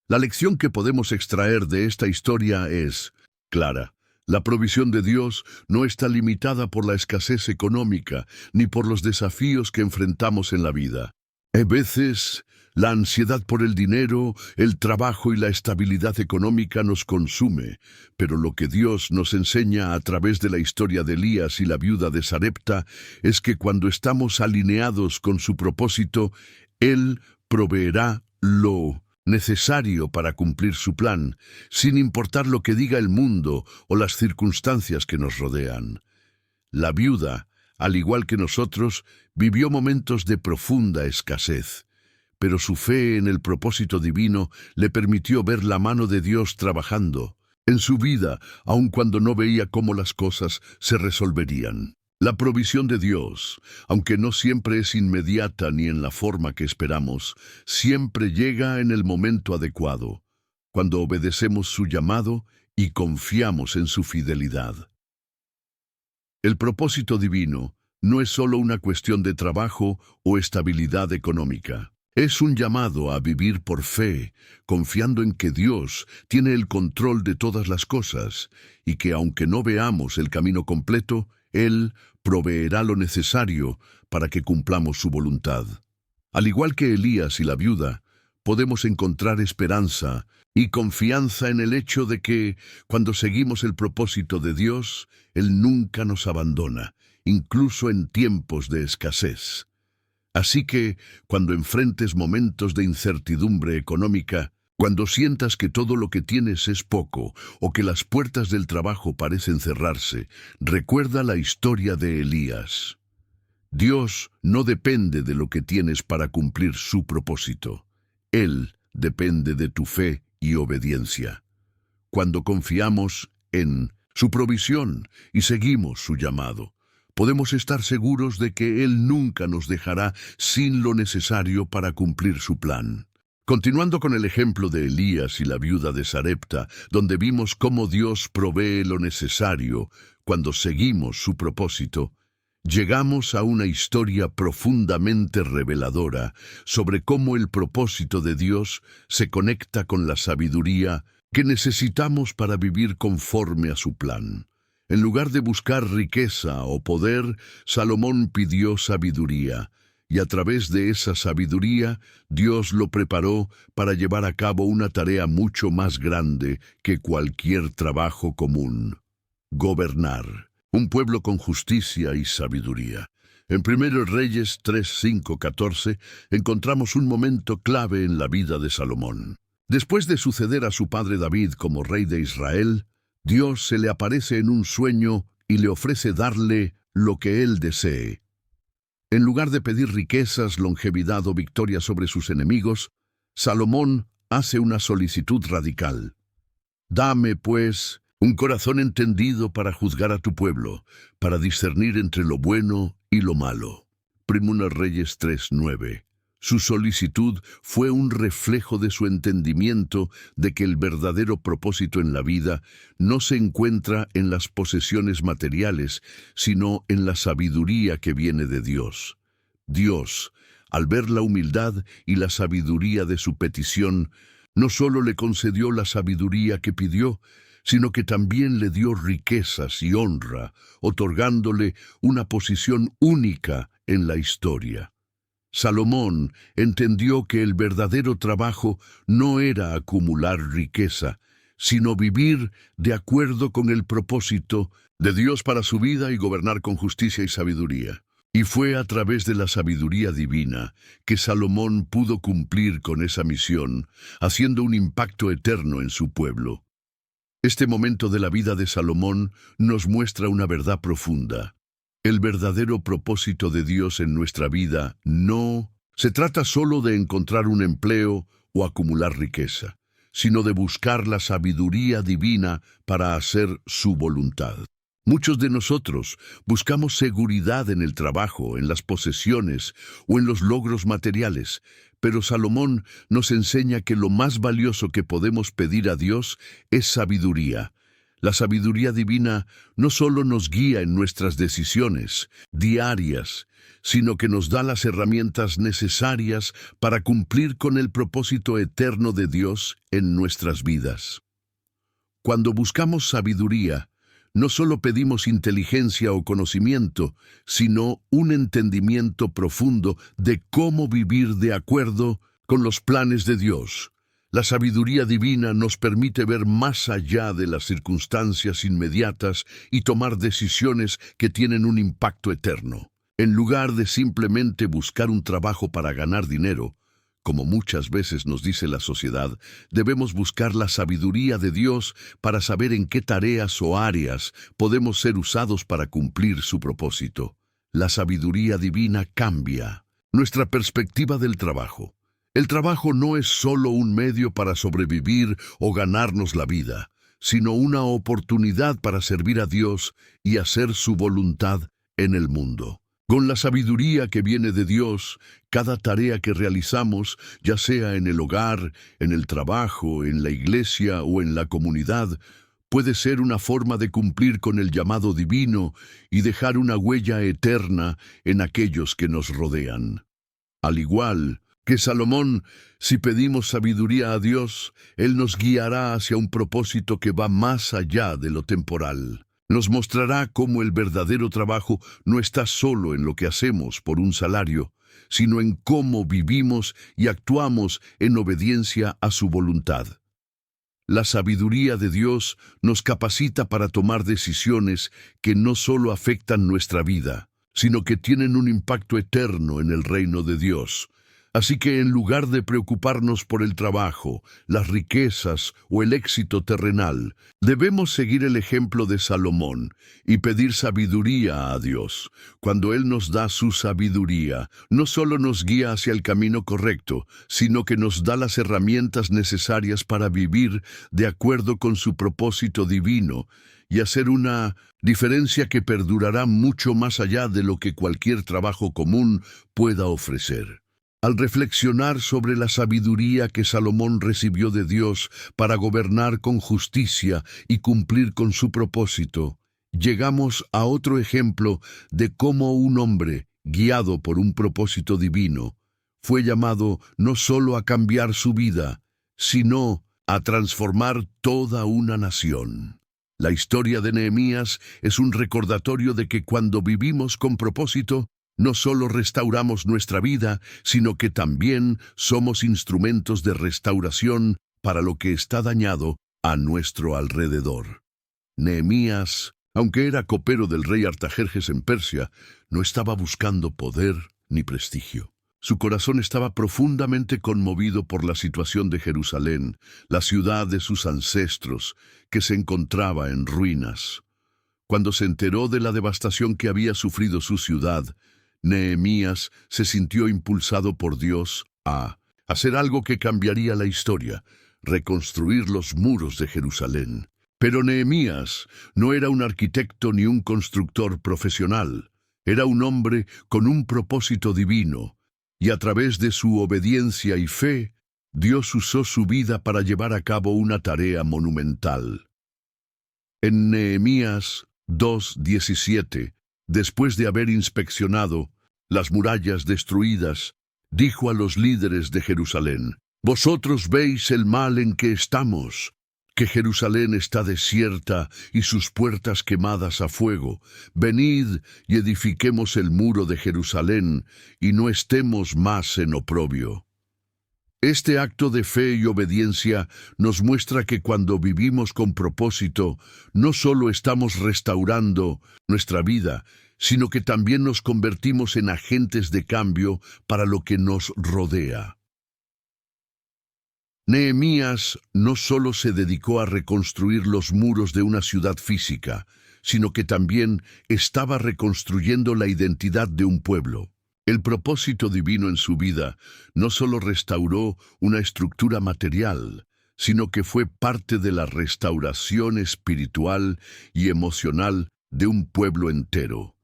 La lección que podemos extraer de esta historia es clara. La provisión de Dios no está limitada por la escasez económica ni por los desafíos que enfrentamos en la vida. A veces, la ansiedad por el dinero, el trabajo y la estabilidad económica nos consume, pero lo que Dios nos enseña a través de la historia de Elías y la viuda de Sarepta es que cuando estamos alineados con su propósito, Él proveerá lo necesario para cumplir su plan, sin importar lo que diga el mundo o las circunstancias que nos rodean. La viuda, al igual que nosotros, vivió momentos de profunda escasez, pero su fe en el propósito divino le permitió ver la mano de Dios trabajando en su vida, aun cuando no veía cómo las cosas se resolverían. La provisión de Dios, aunque no siempre es inmediata ni en la forma que esperamos, siempre llega en el momento adecuado, cuando obedecemos su llamado y confiamos en su fidelidad. El propósito divino no es solo una cuestión de trabajo o estabilidad económica. Es un llamado a vivir por fe, confiando en que Dios tiene el control de todas las cosas y que aunque no veamos el camino completo, Él proveerá lo necesario para que cumplamos su voluntad. Al igual que Elías y la viuda, podemos encontrar esperanza y confianza en el hecho de que, cuando seguimos el propósito de Dios, Él nunca nos abandona, incluso en tiempos de escasez. Así que, cuando enfrentes momentos de incertidumbre económica, cuando sientas que todo lo que tienes es poco o que las puertas del trabajo parecen cerrarse, recuerda la historia de Elías. Dios no depende de lo que tienes para cumplir su propósito. Él depende de tu fe y obediencia. Cuando confiamos en su provisión y seguimos su llamado, podemos estar seguros de que Él nunca nos dejará sin lo necesario para cumplir su plan. Continuando con el ejemplo de Elías y la viuda de Sarepta, donde vimos cómo Dios provee lo necesario cuando seguimos su propósito, llegamos a una historia profundamente reveladora sobre cómo el propósito de Dios se conecta con la sabiduría que necesitamos para vivir conforme a su plan. En lugar de buscar riqueza o poder, Salomón pidió sabiduría, y a través de esa sabiduría, Dios lo preparó para llevar a cabo una tarea mucho más grande que cualquier trabajo común: gobernar un pueblo con justicia y sabiduría. En 1 Reyes 3, 5, 14 encontramos un momento clave en la vida de Salomón. Después de suceder a su padre David como rey de Israel, Dios se le aparece en un sueño y le ofrece darle lo que él desee. En lugar de pedir riquezas, longevidad o victoria sobre sus enemigos, Salomón hace una solicitud radical. Dame, pues, un corazón entendido para juzgar a tu pueblo, para discernir entre lo bueno y lo malo. 1 Reyes 3:9. Su solicitud fue un reflejo de su entendimiento de que el verdadero propósito en la vida no se encuentra en las posesiones materiales, sino en la sabiduría que viene de Dios. Dios, al ver la humildad y la sabiduría de su petición, no solo le concedió la sabiduría que pidió, sino que también le dio riquezas y honra, otorgándole una posición única en la historia. Salomón entendió que el verdadero trabajo no era acumular riqueza, sino vivir de acuerdo con el propósito de Dios para su vida y gobernar con justicia y sabiduría. Y fue a través de la sabiduría divina que Salomón pudo cumplir con esa misión, haciendo un impacto eterno en su pueblo. Este momento de la vida de Salomón nos muestra una verdad profunda. El verdadero propósito de Dios en nuestra vida no se trata solo de encontrar un empleo o acumular riqueza, sino de buscar la sabiduría divina para hacer su voluntad. Muchos de nosotros buscamos seguridad en el trabajo, en las posesiones o en los logros materiales, pero Salomón nos enseña que lo más valioso que podemos pedir a Dios es sabiduría. La sabiduría divina no solo nos guía en nuestras decisiones diarias, sino que nos da las herramientas necesarias para cumplir con el propósito eterno de Dios en nuestras vidas. Cuando buscamos sabiduría, no solo pedimos inteligencia o conocimiento, sino un entendimiento profundo de cómo vivir de acuerdo con los planes de Dios. La sabiduría divina nos permite ver más allá de las circunstancias inmediatas y tomar decisiones que tienen un impacto eterno. En lugar de simplemente buscar un trabajo para ganar dinero, como muchas veces nos dice la sociedad, debemos buscar la sabiduría de Dios para saber en qué tareas o áreas podemos ser usados para cumplir su propósito. La sabiduría divina cambia nuestra perspectiva del trabajo. El trabajo no es solo un medio para sobrevivir o ganarnos la vida, sino una oportunidad para servir a Dios y hacer su voluntad en el mundo. Con la sabiduría que viene de Dios, cada tarea que realizamos, ya sea en el hogar, en el trabajo, en la iglesia o en la comunidad, puede ser una forma de cumplir con el llamado divino y dejar una huella eterna en aquellos que nos rodean. Al igual que Salomón, si pedimos sabiduría a Dios, Él nos guiará hacia un propósito que va más allá de lo temporal. Nos mostrará cómo el verdadero trabajo no está solo en lo que hacemos por un salario, sino en cómo vivimos y actuamos en obediencia a su voluntad. La sabiduría de Dios nos capacita para tomar decisiones que no solo afectan nuestra vida, sino que tienen un impacto eterno en el reino de Dios. Así que en lugar de preocuparnos por el trabajo, las riquezas o el éxito terrenal, debemos seguir el ejemplo de Salomón y pedir sabiduría a Dios. Cuando Él nos da su sabiduría, no solo nos guía hacia el camino correcto, sino que nos da las herramientas necesarias para vivir de acuerdo con su propósito divino y hacer una diferencia que perdurará mucho más allá de lo que cualquier trabajo común pueda ofrecer. Al reflexionar sobre la sabiduría que Salomón recibió de Dios para gobernar con justicia y cumplir con su propósito, llegamos a otro ejemplo de cómo un hombre, guiado por un propósito divino, fue llamado no solo a cambiar su vida, sino a transformar toda una nación. La historia de Nehemías es un recordatorio de que cuando vivimos con propósito, no solo restauramos nuestra vida, sino que también somos instrumentos de restauración para lo que está dañado a nuestro alrededor. Nehemías, aunque era copero del rey Artajerjes en Persia, no estaba buscando poder ni prestigio. Su corazón estaba profundamente conmovido por la situación de Jerusalén, la ciudad de sus ancestros, que se encontraba en ruinas. Cuando se enteró de la devastación que había sufrido su ciudad, Nehemías se sintió impulsado por Dios a hacer algo que cambiaría la historia, reconstruir los muros de Jerusalén. Pero Nehemías no era un arquitecto ni un constructor profesional. Era un hombre con un propósito divino, y a través de su obediencia y fe, Dios usó su vida para llevar a cabo una tarea monumental. En Nehemías 2:17, después de haber inspeccionado las murallas destruidas, dijo a los líderes de Jerusalén: «Vosotros veis el mal en que estamos, que Jerusalén está desierta y sus puertas quemadas a fuego. Venid y edifiquemos el muro de Jerusalén, y no estemos más en oprobio». Este acto de fe y obediencia nos muestra que cuando vivimos con propósito, no solo estamos restaurando nuestra vida, sino que también nos convertimos en agentes de cambio para lo que nos rodea. Nehemías no solo se dedicó a reconstruir los muros de una ciudad física, sino que también estaba reconstruyendo la identidad de un pueblo. El propósito divino en su vida no solo restauró una estructura material, sino que fue parte de la restauración espiritual y emocional de un pueblo entero.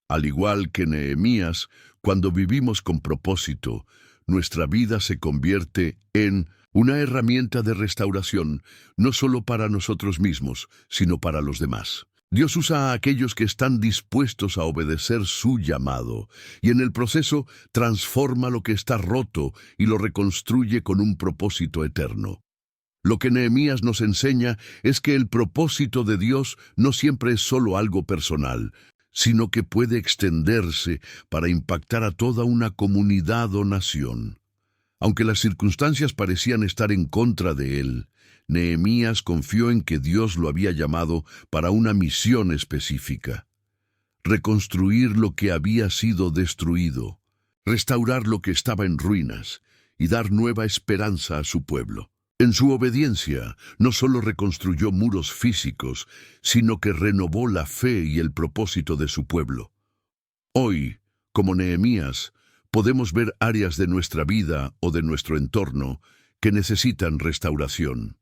Al igual que Nehemías, cuando vivimos con propósito, nuestra vida se convierte en una herramienta de restauración, no solo para nosotros mismos, sino para los demás. Dios usa a aquellos que están dispuestos a obedecer su llamado, y en el proceso transforma lo que está roto y lo reconstruye con un propósito eterno. Lo que Nehemías nos enseña es que el propósito de Dios no siempre es solo algo personal, sino que puede extenderse para impactar a toda una comunidad o nación. Aunque las circunstancias parecían estar en contra de él, Nehemías confió en que Dios lo había llamado para una misión específica: reconstruir lo que había sido destruido, restaurar lo que estaba en ruinas y dar nueva esperanza a su pueblo. En su obediencia, no solo reconstruyó muros físicos, sino que renovó la fe y el propósito de su pueblo. Hoy, como Nehemías, podemos ver áreas de nuestra vida o de nuestro entorno que necesitan restauración.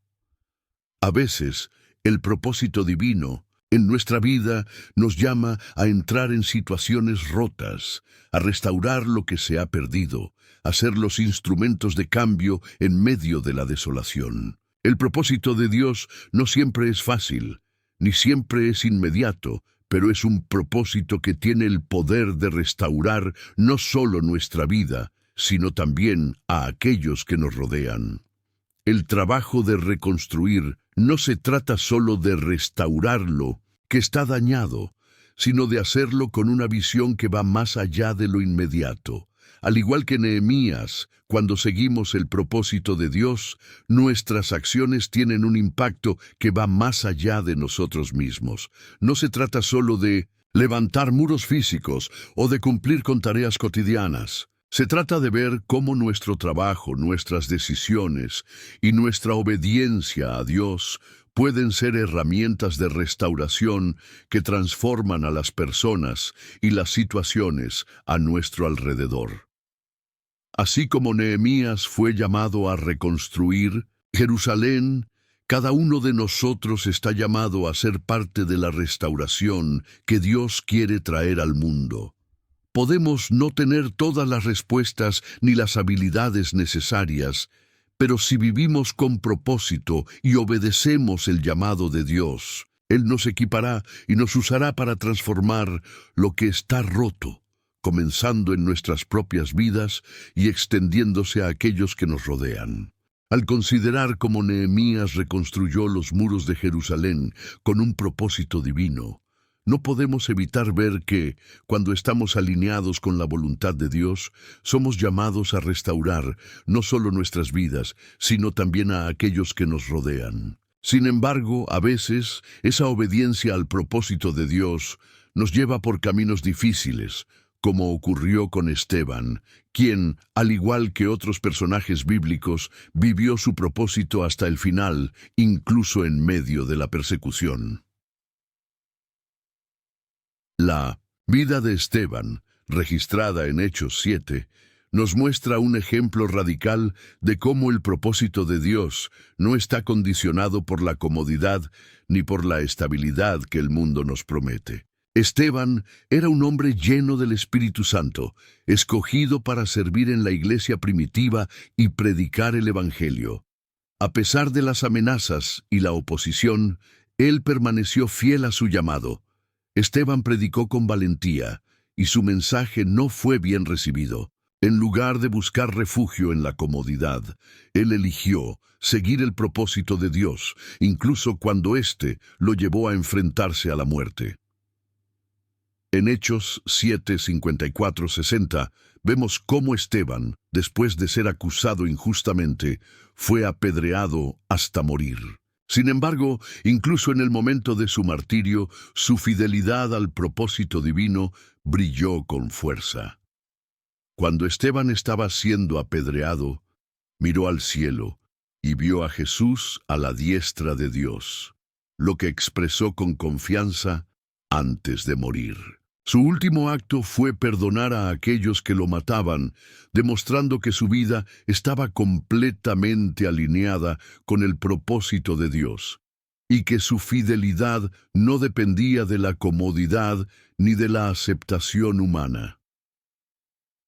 A veces, el propósito divino en nuestra vida nos llama a entrar en situaciones rotas, a restaurar lo que se ha perdido, a ser los instrumentos de cambio en medio de la desolación. El propósito de Dios no siempre es fácil, ni siempre es inmediato, pero es un propósito que tiene el poder de restaurar no solo nuestra vida, sino también a aquellos que nos rodean. El trabajo de reconstruir no se trata solo de restaurar lo que está dañado, sino de hacerlo con una visión que va más allá de lo inmediato. Al igual que Nehemías, cuando seguimos el propósito de Dios, nuestras acciones tienen un impacto que va más allá de nosotros mismos. No se trata solo de levantar muros físicos o de cumplir con tareas cotidianas. Se trata de ver cómo nuestro trabajo, nuestras decisiones y nuestra obediencia a Dios pueden ser herramientas de restauración que transforman a las personas y las situaciones a nuestro alrededor. Así como Nehemías fue llamado a reconstruir Jerusalén, cada uno de nosotros está llamado a ser parte de la restauración que Dios quiere traer al mundo. Podemos no tener todas las respuestas ni las habilidades necesarias, pero si vivimos con propósito y obedecemos el llamado de Dios, Él nos equipará y nos usará para transformar lo que está roto, comenzando en nuestras propias vidas y extendiéndose a aquellos que nos rodean. Al considerar cómo Nehemías reconstruyó los muros de Jerusalén con un propósito divino, no podemos evitar ver que, cuando estamos alineados con la voluntad de Dios, somos llamados a restaurar no solo nuestras vidas, sino también a aquellos que nos rodean. Sin embargo, a veces, esa obediencia al propósito de Dios nos lleva por caminos difíciles, como ocurrió con Esteban, quien, al igual que otros personajes bíblicos, vivió su propósito hasta el final, incluso en medio de la persecución. La vida de Esteban, registrada en Hechos 7, nos muestra un ejemplo radical de cómo el propósito de Dios no está condicionado por la comodidad ni por la estabilidad que el mundo nos promete. Esteban era un hombre lleno del Espíritu Santo, escogido para servir en la iglesia primitiva y predicar el Evangelio. A pesar de las amenazas y la oposición, él permaneció fiel a su llamado. Esteban predicó con valentía, y su mensaje no fue bien recibido. En lugar de buscar refugio en la comodidad, él eligió seguir el propósito de Dios, incluso cuando éste lo llevó a enfrentarse a la muerte. En Hechos 7, 54, 60, vemos cómo Esteban, después de ser acusado injustamente, fue apedreado hasta morir. Sin embargo, incluso en el momento de su martirio, su fidelidad al propósito divino brilló con fuerza. Cuando Esteban estaba siendo apedreado, miró al cielo y vio a Jesús a la diestra de Dios, lo que expresó con confianza antes de morir. Su último acto fue perdonar a aquellos que lo mataban, demostrando que su vida estaba completamente alineada con el propósito de Dios. y que su fidelidad no dependía de la comodidad ni de la aceptación humana.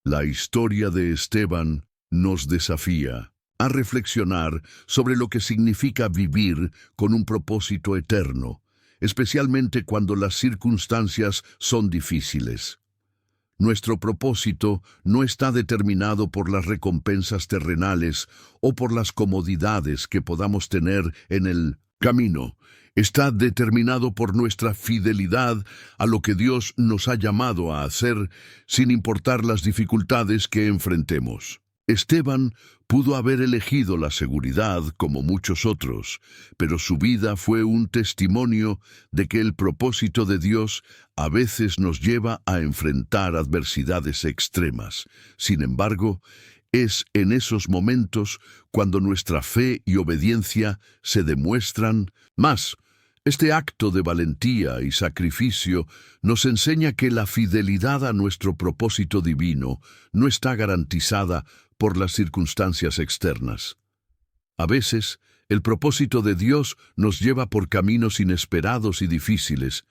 La historia de Esteban nos desafía a reflexionar sobre lo que significa vivir con un propósito eterno, especialmente cuando las circunstancias son difíciles. Nuestro propósito no está determinado por las recompensas terrenales o por las comodidades que podamos tener en el camino. Está determinado por nuestra fidelidad a lo que Dios nos ha llamado a hacer, sin importar las dificultades que enfrentemos. Esteban pudo haber elegido la seguridad como muchos otros, pero su vida fue un testimonio de que el propósito de Dios a veces nos lleva a enfrentar adversidades extremas. Sin embargo, es en esos momentos cuando nuestra fe y obediencia se demuestran más. Este acto de valentía y sacrificio nos enseña que la fidelidad a nuestro propósito divino no está garantizada por las circunstancias externas. A veces, el propósito de Dios nos lleva por caminos inesperados y difíciles,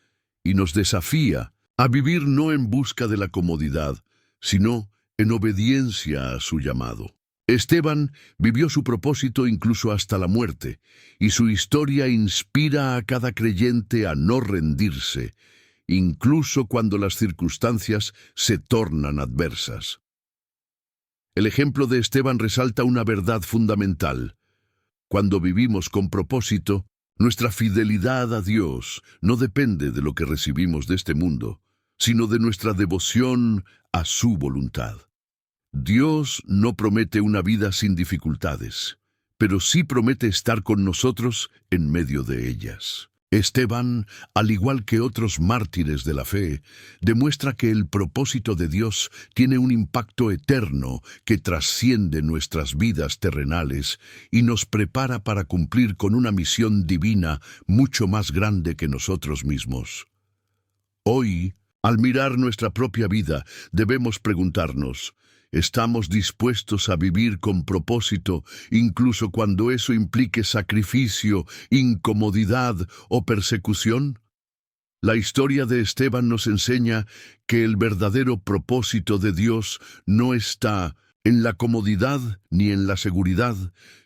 y nos desafía a vivir no en busca de la comodidad, sino en obediencia a su llamado. Esteban vivió su propósito incluso hasta la muerte, y su historia inspira a cada creyente a no rendirse, incluso cuando las circunstancias se tornan adversas. El ejemplo de Esteban resalta una verdad fundamental. Cuando vivimos con propósito, nuestra fidelidad a Dios no depende de lo que recibimos de este mundo, sino de nuestra devoción a su voluntad. Dios no promete una vida sin dificultades, pero sí promete estar con nosotros en medio de ellas. Esteban, al igual que otros mártires de la fe, demuestra que el propósito de Dios tiene un impacto eterno que trasciende nuestras vidas terrenales y nos prepara para cumplir con una misión divina mucho más grande que nosotros mismos. Hoy, al mirar nuestra propia vida, debemos preguntarnos: ¿estamos dispuestos a vivir con propósito, incluso cuando eso implique sacrificio, incomodidad o persecución? La historia de Esteban nos enseña que el verdadero propósito de Dios no está en la comodidad ni en la seguridad,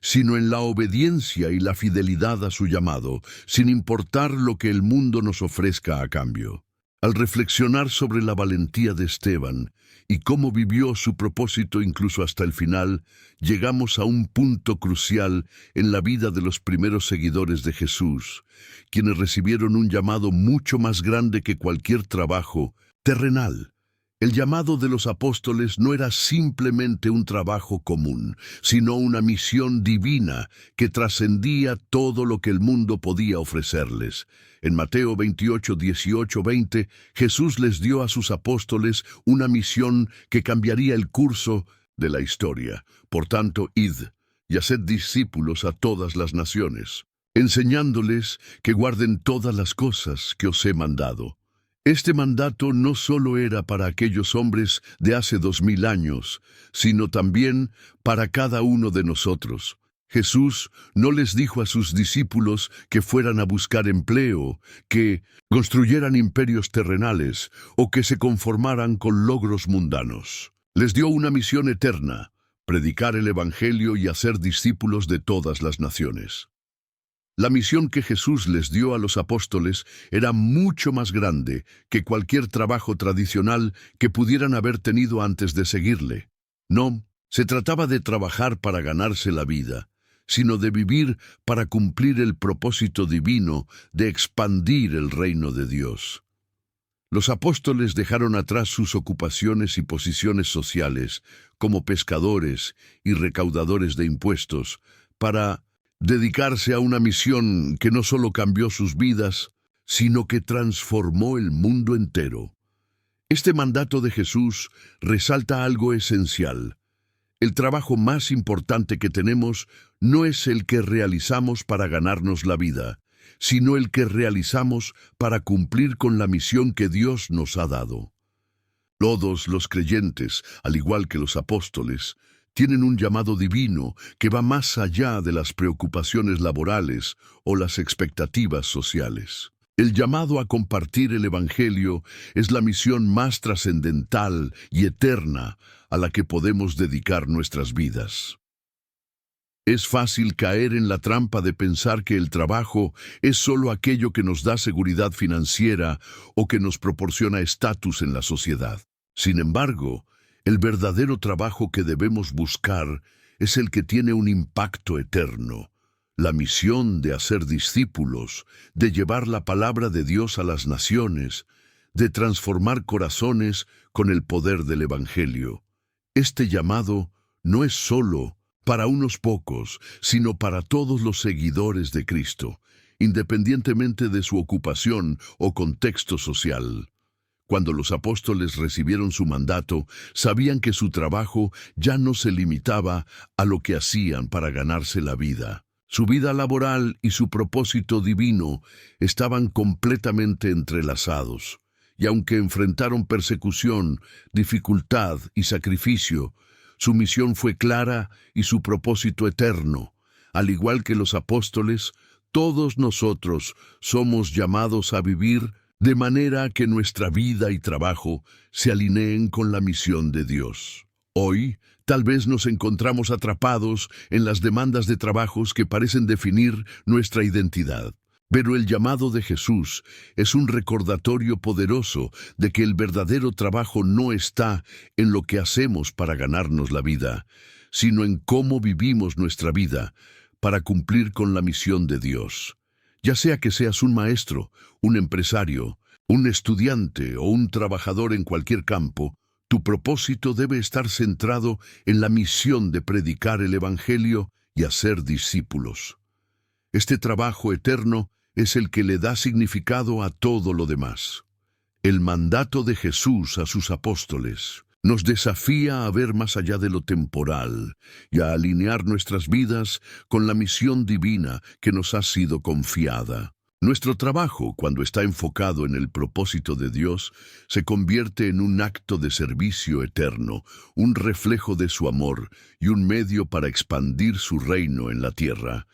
sino en la obediencia y la fidelidad a su llamado, sin importar lo que el mundo nos ofrezca a cambio. Al reflexionar sobre la valentía de Esteban y cómo vivió su propósito incluso hasta el final, llegamos a un punto crucial en la vida de los primeros seguidores de Jesús, quienes recibieron un llamado mucho más grande que cualquier trabajo terrenal. El llamado de los apóstoles no era simplemente un trabajo común, sino una misión divina que trascendía todo lo que el mundo podía ofrecerles. En Mateo 28, 18, 20, Jesús les dio a sus apóstoles una misión que cambiaría el curso de la historia. Por tanto, id y haced discípulos a todas las naciones, enseñándoles que guarden todas las cosas que os he mandado. Este mandato no solo era para aquellos hombres de hace 2000 años, sino también para cada uno de nosotros. Jesús no les dijo a sus discípulos que fueran a buscar empleo, que construyeran imperios terrenales o que se conformaran con logros mundanos. Les dio una misión eterna: predicar el Evangelio y hacer discípulos de todas las naciones. La misión que Jesús les dio a los apóstoles era mucho más grande que cualquier trabajo tradicional que pudieran haber tenido antes de seguirle. No, se trataba de trabajar para ganarse la vida, sino de vivir para cumplir el propósito divino de expandir el reino de Dios. Los apóstoles dejaron atrás sus ocupaciones y posiciones sociales, como pescadores y recaudadores de impuestos, para dedicarse a una misión que no solo cambió sus vidas, sino que transformó el mundo entero. Este mandato de Jesús resalta algo esencial. El trabajo más importante que tenemos no es el que realizamos para ganarnos la vida, sino el que realizamos para cumplir con la misión que Dios nos ha dado. Todos los creyentes, al igual que los apóstoles, tienen un llamado divino que va más allá de las preocupaciones laborales o las expectativas sociales. El llamado a compartir el Evangelio es la misión más trascendental y eterna a la que podemos dedicar nuestras vidas. Es fácil caer en la trampa de pensar que el trabajo es solo aquello que nos da seguridad financiera o que nos proporciona estatus en la sociedad. Sin embargo, el verdadero trabajo que debemos buscar es el que tiene un impacto eterno. La misión de hacer discípulos, de llevar la palabra de Dios a las naciones, de transformar corazones con el poder del Evangelio. Este llamado no es solo para unos pocos, sino para todos los seguidores de Cristo, independientemente de su ocupación o contexto social. Cuando los apóstoles recibieron su mandato, sabían que su trabajo ya no se limitaba a lo que hacían para ganarse la vida. Su vida laboral y su propósito divino estaban completamente entrelazados, y aunque enfrentaron persecución, dificultad y sacrificio, su misión fue clara y su propósito eterno. Al igual que los apóstoles, todos nosotros somos llamados a vivir de manera que nuestra vida y trabajo se alineen con la misión de Dios. Hoy, tal vez nos encontramos atrapados en las demandas de trabajos que parecen definir nuestra identidad. Pero el llamado de Jesús es un recordatorio poderoso de que el verdadero trabajo no está en lo que hacemos para ganarnos la vida, sino en cómo vivimos nuestra vida para cumplir con la misión de Dios. Ya sea que seas un maestro, un empresario, un estudiante o un trabajador en cualquier campo, tu propósito debe estar centrado en la misión de predicar el Evangelio y hacer discípulos. Este trabajo eterno es el que le da significado a todo lo demás. El mandato de Jesús a sus apóstoles nos desafía a ver más allá de lo temporal y a alinear nuestras vidas con la misión divina que nos ha sido confiada. Nuestro trabajo, cuando está enfocado en el propósito de Dios, se convierte en un acto de servicio eterno, un reflejo de su amor y un medio para expandir su reino en la tierra.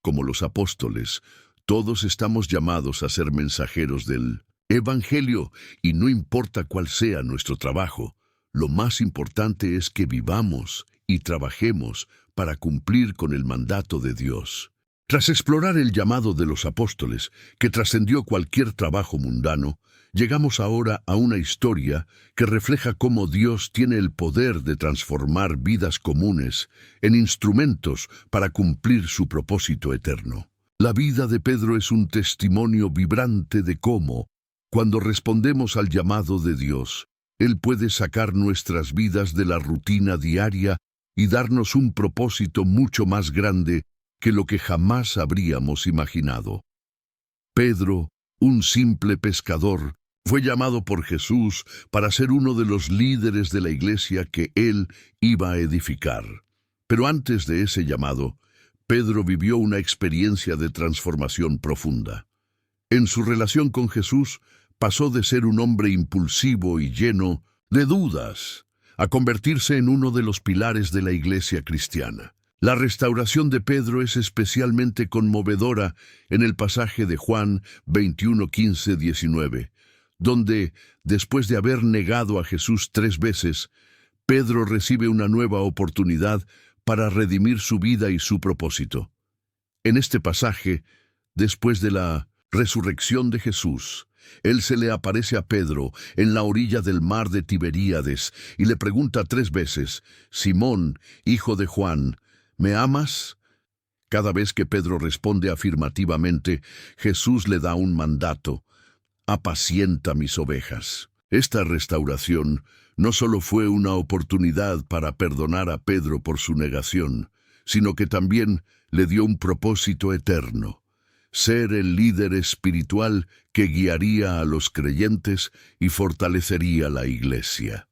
Como los apóstoles, todos estamos llamados a ser mensajeros del Evangelio, y no importa cuál sea nuestro trabajo, lo más importante es que vivamos y trabajemos para cumplir con el mandato de Dios. Tras explorar el llamado de los apóstoles, que trascendió cualquier trabajo mundano, llegamos ahora a una historia que refleja cómo Dios tiene el poder de transformar vidas comunes en instrumentos para cumplir su propósito eterno. La vida de Pedro es un testimonio vibrante de cómo, cuando respondemos al llamado de Dios, Él puede sacar nuestras vidas de la rutina diaria y darnos un propósito mucho más grande que lo que jamás habríamos imaginado. Pedro, un simple pescador, fue llamado por Jesús para ser uno de los líderes de la iglesia que Él iba a edificar. Pero antes de ese llamado, Pedro vivió una experiencia de transformación profunda. En su relación con Jesús, pasó de ser un hombre impulsivo y lleno de dudas a convertirse en uno de los pilares de la iglesia cristiana. La restauración de Pedro es especialmente conmovedora en el pasaje de Juan 21:15-19, donde, después de haber negado a Jesús 3 veces, Pedro recibe una nueva oportunidad para redimir su vida y su propósito. En este pasaje, después de la resurrección de Jesús, Él se le aparece a Pedro en la orilla del mar de Tiberíades y le pregunta 3 veces, «Simón, hijo de Juan, ¿me amas?». Cada vez que Pedro responde afirmativamente, Jesús le da un mandato: «Apacienta mis ovejas». Esta restauración no solo fue una oportunidad para perdonar a Pedro por su negación, sino que también le dio un propósito eterno: ser el líder espiritual que guiaría a los creyentes y fortalecería la iglesia.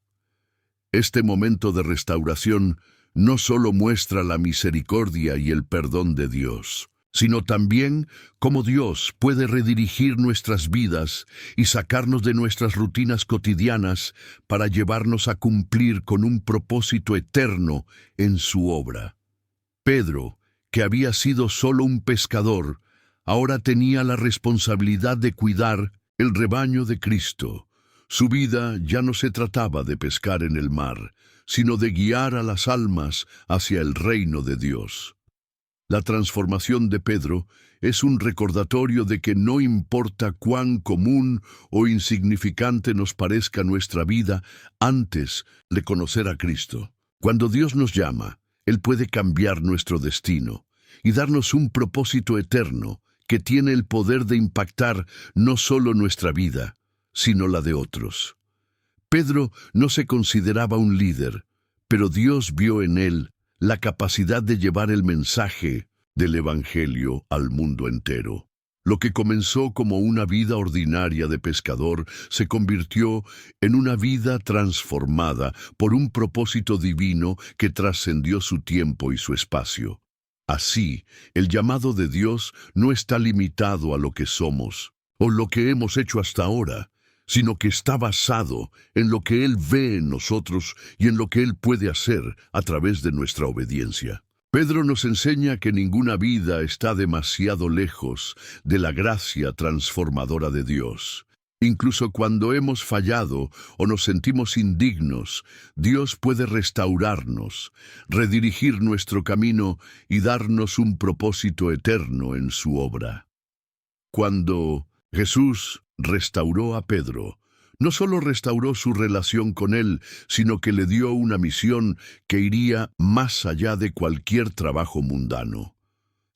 Este momento de restauración no solo muestra la misericordia y el perdón de Dios, sino también cómo Dios puede redirigir nuestras vidas y sacarnos de nuestras rutinas cotidianas para llevarnos a cumplir con un propósito eterno en su obra. Pedro, que había sido solo un pescador, ahora tenía la responsabilidad de cuidar el rebaño de Cristo. Su vida ya no se trataba de pescar en el mar, sino de guiar a las almas hacia el reino de Dios. La transformación de Pedro es un recordatorio de que no importa cuán común o insignificante nos parezca nuestra vida antes de conocer a Cristo. Cuando Dios nos llama, Él puede cambiar nuestro destino y darnos un propósito eterno que tiene el poder de impactar no solo nuestra vida, sino la de otros. Pedro no se consideraba un líder, pero Dios vio en él la capacidad de llevar el mensaje del Evangelio al mundo entero. Lo que comenzó como una vida ordinaria de pescador se convirtió en una vida transformada por un propósito divino que trascendió su tiempo y su espacio. Así, el llamado de Dios no está limitado a lo que somos o lo que hemos hecho hasta ahora, sino que está basado en lo que Él ve en nosotros y en lo que Él puede hacer a través de nuestra obediencia. Pedro nos enseña que ninguna vida está demasiado lejos de la gracia transformadora de Dios. Incluso cuando hemos fallado o nos sentimos indignos, Dios puede restaurarnos, redirigir nuestro camino y darnos un propósito eterno en su obra. Cuando Jesús restauró a Pedro, no solo restauró su relación con él, sino que le dio una misión que iría más allá de cualquier trabajo mundano.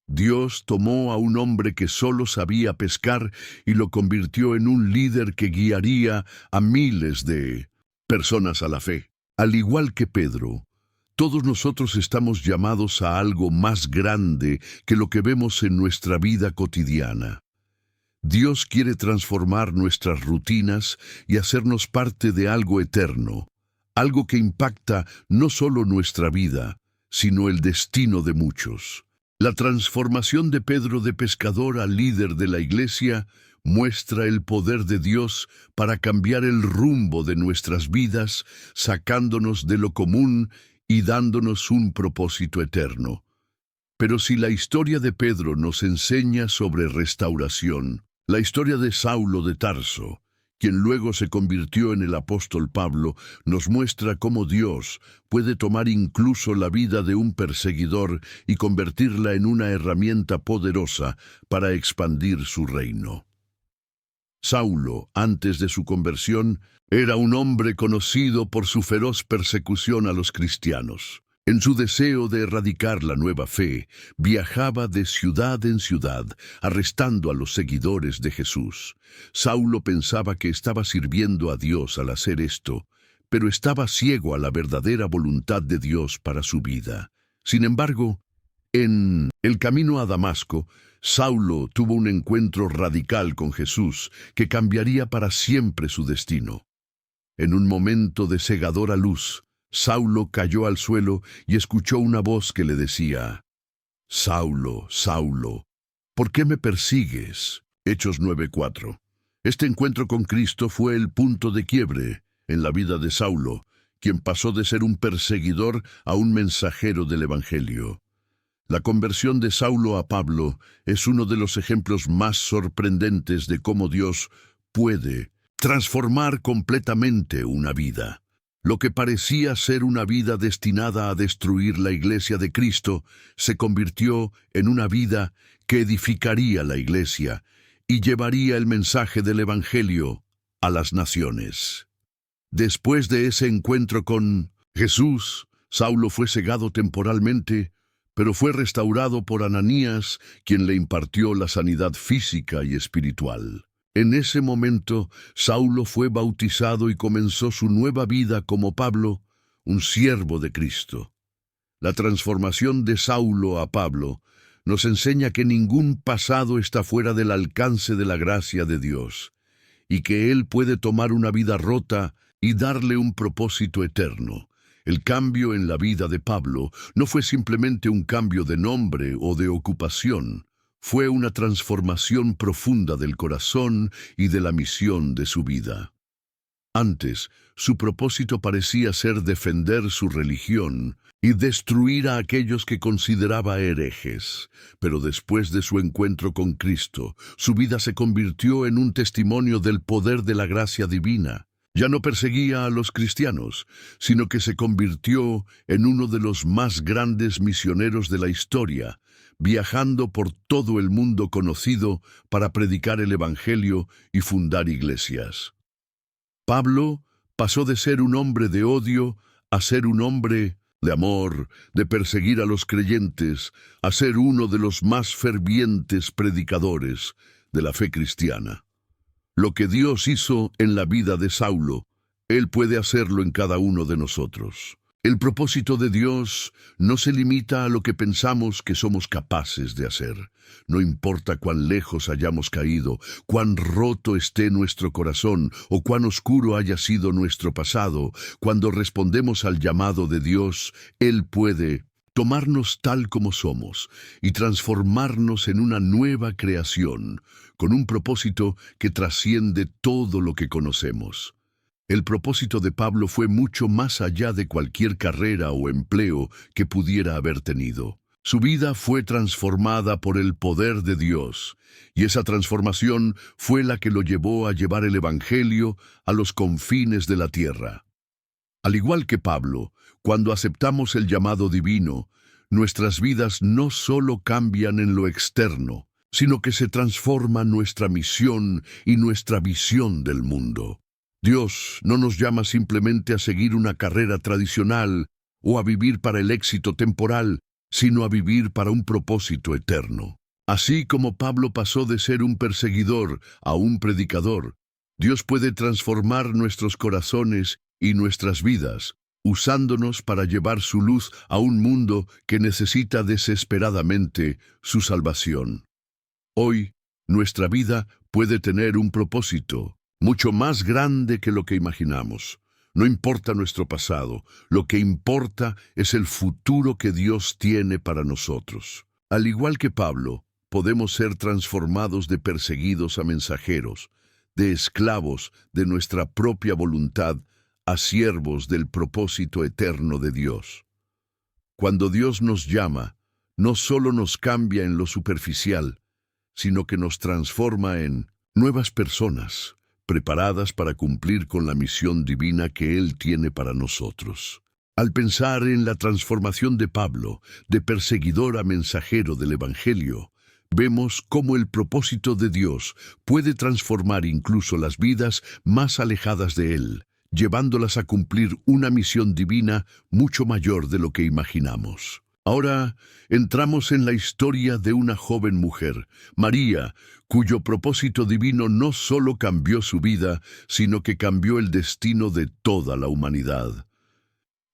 Dios tomó a un hombre que solo sabía pescar y lo convirtió en un líder que guiaría a miles de personas a la fe. Al igual que Pedro, todos nosotros estamos llamados a algo más grande que lo que vemos en nuestra vida cotidiana. Dios quiere transformar nuestras rutinas y hacernos parte de algo eterno, algo que impacta no solo nuestra vida, sino el destino de muchos. La transformación de Pedro de pescador a líder de la iglesia muestra el poder de Dios para cambiar el rumbo de nuestras vidas, sacándonos de lo común y dándonos un propósito eterno. Pero si la historia de Pedro nos enseña sobre restauración, la historia de Saulo de Tarso, quien luego se convirtió en el apóstol Pablo, nos muestra cómo Dios puede tomar incluso la vida de un perseguidor y convertirla en una herramienta poderosa para expandir su reino. Saulo, antes de su conversión, era un hombre conocido por su feroz persecución a los cristianos. En su deseo de erradicar la nueva fe, viajaba de ciudad en ciudad, arrestando a los seguidores de Jesús. Saulo pensaba que estaba sirviendo a Dios al hacer esto, pero estaba ciego a la verdadera voluntad de Dios para su vida. Sin embargo, en el camino a Damasco, Saulo tuvo un encuentro radical con Jesús que cambiaría para siempre su destino. En un momento de cegadora luz, Saulo cayó al suelo y escuchó una voz que le decía: «Saulo, Saulo, ¿por qué me persigues?». Hechos 9:4. Este encuentro con Cristo fue el punto de quiebre en la vida de Saulo, quien pasó de ser un perseguidor a un mensajero del Evangelio. La conversión de Saulo a Pablo es uno de los ejemplos más sorprendentes de cómo Dios puede transformar completamente una vida. Lo que parecía ser una vida destinada a destruir la iglesia de Cristo se convirtió en una vida que edificaría la iglesia y llevaría el mensaje del Evangelio a las naciones. Después de ese encuentro con Jesús, Saulo fue cegado temporalmente, pero fue restaurado por Ananías, quien le impartió la sanidad física y espiritual. En ese momento, Saulo fue bautizado y comenzó su nueva vida como Pablo, un siervo de Cristo. La transformación de Saulo a Pablo nos enseña que ningún pasado está fuera del alcance de la gracia de Dios, y que Él puede tomar una vida rota y darle un propósito eterno. El cambio en la vida de Pablo no fue simplemente un cambio de nombre o de ocupación, Fue una transformación profunda del corazón y de la misión de su vida. Antes, su propósito parecía ser defender su religión y destruir a aquellos que consideraba herejes. Pero después de su encuentro con Cristo, su vida se convirtió en un testimonio del poder de la gracia divina. Ya no perseguía a los cristianos, sino que se convirtió en uno de los más grandes misioneros de la historia, viajando por todo el mundo conocido para predicar el Evangelio y fundar iglesias. Pablo pasó de ser un hombre de odio a ser un hombre de amor, de perseguir a los creyentes, a ser uno de los más fervientes predicadores de la fe cristiana. Lo que Dios hizo en la vida de Saulo, Él puede hacerlo en cada uno de nosotros. El propósito de Dios no se limita a lo que pensamos que somos capaces de hacer. No importa cuán lejos hayamos caído, cuán roto esté nuestro corazón o cuán oscuro haya sido nuestro pasado, cuando respondemos al llamado de Dios, Él puede tomarnos tal como somos y transformarnos en una nueva creación, con un propósito que trasciende todo lo que conocemos. El propósito de Pablo fue mucho más allá de cualquier carrera o empleo que pudiera haber tenido. Su vida fue transformada por el poder de Dios, y esa transformación fue la que lo llevó a llevar el Evangelio a los confines de la tierra. Al igual que Pablo, cuando aceptamos el llamado divino, nuestras vidas no solo cambian en lo externo, sino que se transforma nuestra misión y nuestra visión del mundo. Dios no nos llama simplemente a seguir una carrera tradicional o a vivir para el éxito temporal, sino a vivir para un propósito eterno. Así como Pablo pasó de ser un perseguidor a un predicador, Dios puede transformar nuestros corazones y nuestras vidas, usándonos para llevar su luz a un mundo que necesita desesperadamente su salvación. Hoy, nuestra vida puede tener un propósito mucho más grande que lo que imaginamos. No importa nuestro pasado, lo que importa es el futuro que Dios tiene para nosotros. Al igual que Pablo, podemos ser transformados de perseguidos a mensajeros, de esclavos de nuestra propia voluntad a siervos del propósito eterno de Dios. Cuando Dios nos llama, no solo nos cambia en lo superficial, sino que nos transforma en nuevas personas, preparadas para cumplir con la misión divina que Él tiene para nosotros. Al pensar en la transformación de Pablo, de perseguidor a mensajero del Evangelio, vemos cómo el propósito de Dios puede transformar incluso las vidas más alejadas de Él, llevándolas a cumplir una misión divina mucho mayor de lo que imaginamos. Ahora entramos en la historia de una joven mujer, María, cuyo propósito divino no solo cambió su vida, sino que cambió el destino de toda la humanidad.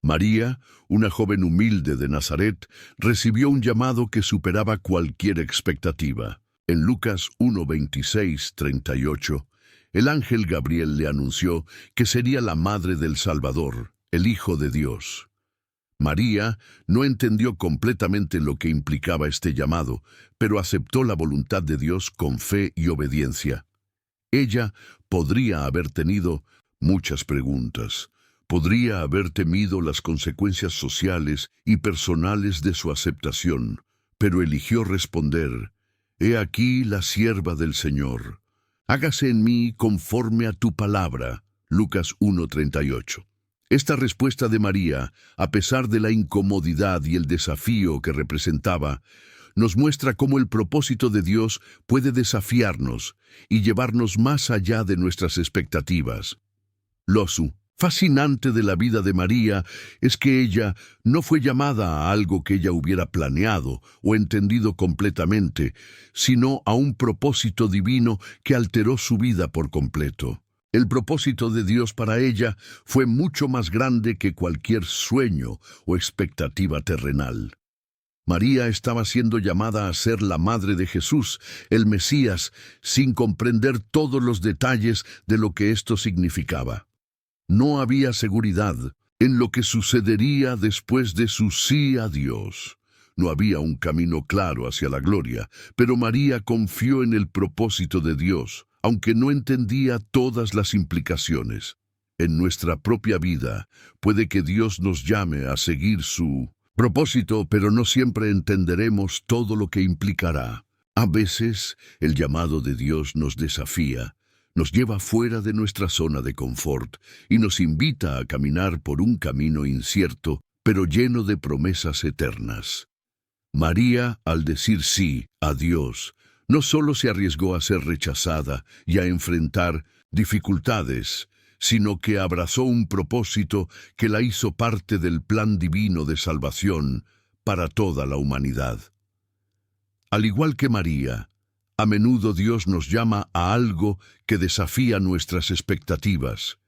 María, una joven humilde de Nazaret, recibió un llamado que superaba cualquier expectativa. En Lucas 1:26-38, el ángel Gabriel le anunció que sería la madre del Salvador, el Hijo de Dios. María no entendió completamente lo que implicaba este llamado, pero aceptó la voluntad de Dios con fe y obediencia. Ella podría haber tenido muchas preguntas. Podría haber temido las consecuencias sociales y personales de su aceptación, pero eligió responder: «He aquí la sierva del Señor. Hágase en mí conforme a tu palabra». Lucas 1:38. Esta respuesta de María, a pesar de la incomodidad y el desafío que representaba, nos muestra cómo el propósito de Dios puede desafiarnos y llevarnos más allá de nuestras expectativas. Lo fascinante de la vida de María es que ella no fue llamada a algo que ella hubiera planeado o entendido completamente, sino a un propósito divino que alteró su vida por completo. El propósito de Dios para ella fue mucho más grande que cualquier sueño o expectativa terrenal. María estaba siendo llamada a ser la madre de Jesús, el Mesías, sin comprender todos los detalles de lo que esto significaba. No había seguridad en lo que sucedería después de su sí a Dios. No había un camino claro hacia la gloria, pero María confió en el propósito de Dios, aunque no entendía todas las implicaciones. En nuestra propia vida, puede que Dios nos llame a seguir su propósito, pero no siempre entenderemos todo lo que implicará. A veces, el llamado de Dios nos desafía, nos lleva fuera de nuestra zona de confort y nos invita a caminar por un camino incierto, pero lleno de promesas eternas. María, al decir sí a Dios, no solo se arriesgó a ser rechazada y a enfrentar dificultades, sino que abrazó un propósito que la hizo parte del plan divino de salvación para toda la humanidad. Al igual que María, a menudo Dios nos llama a algo que desafía nuestras expectativas,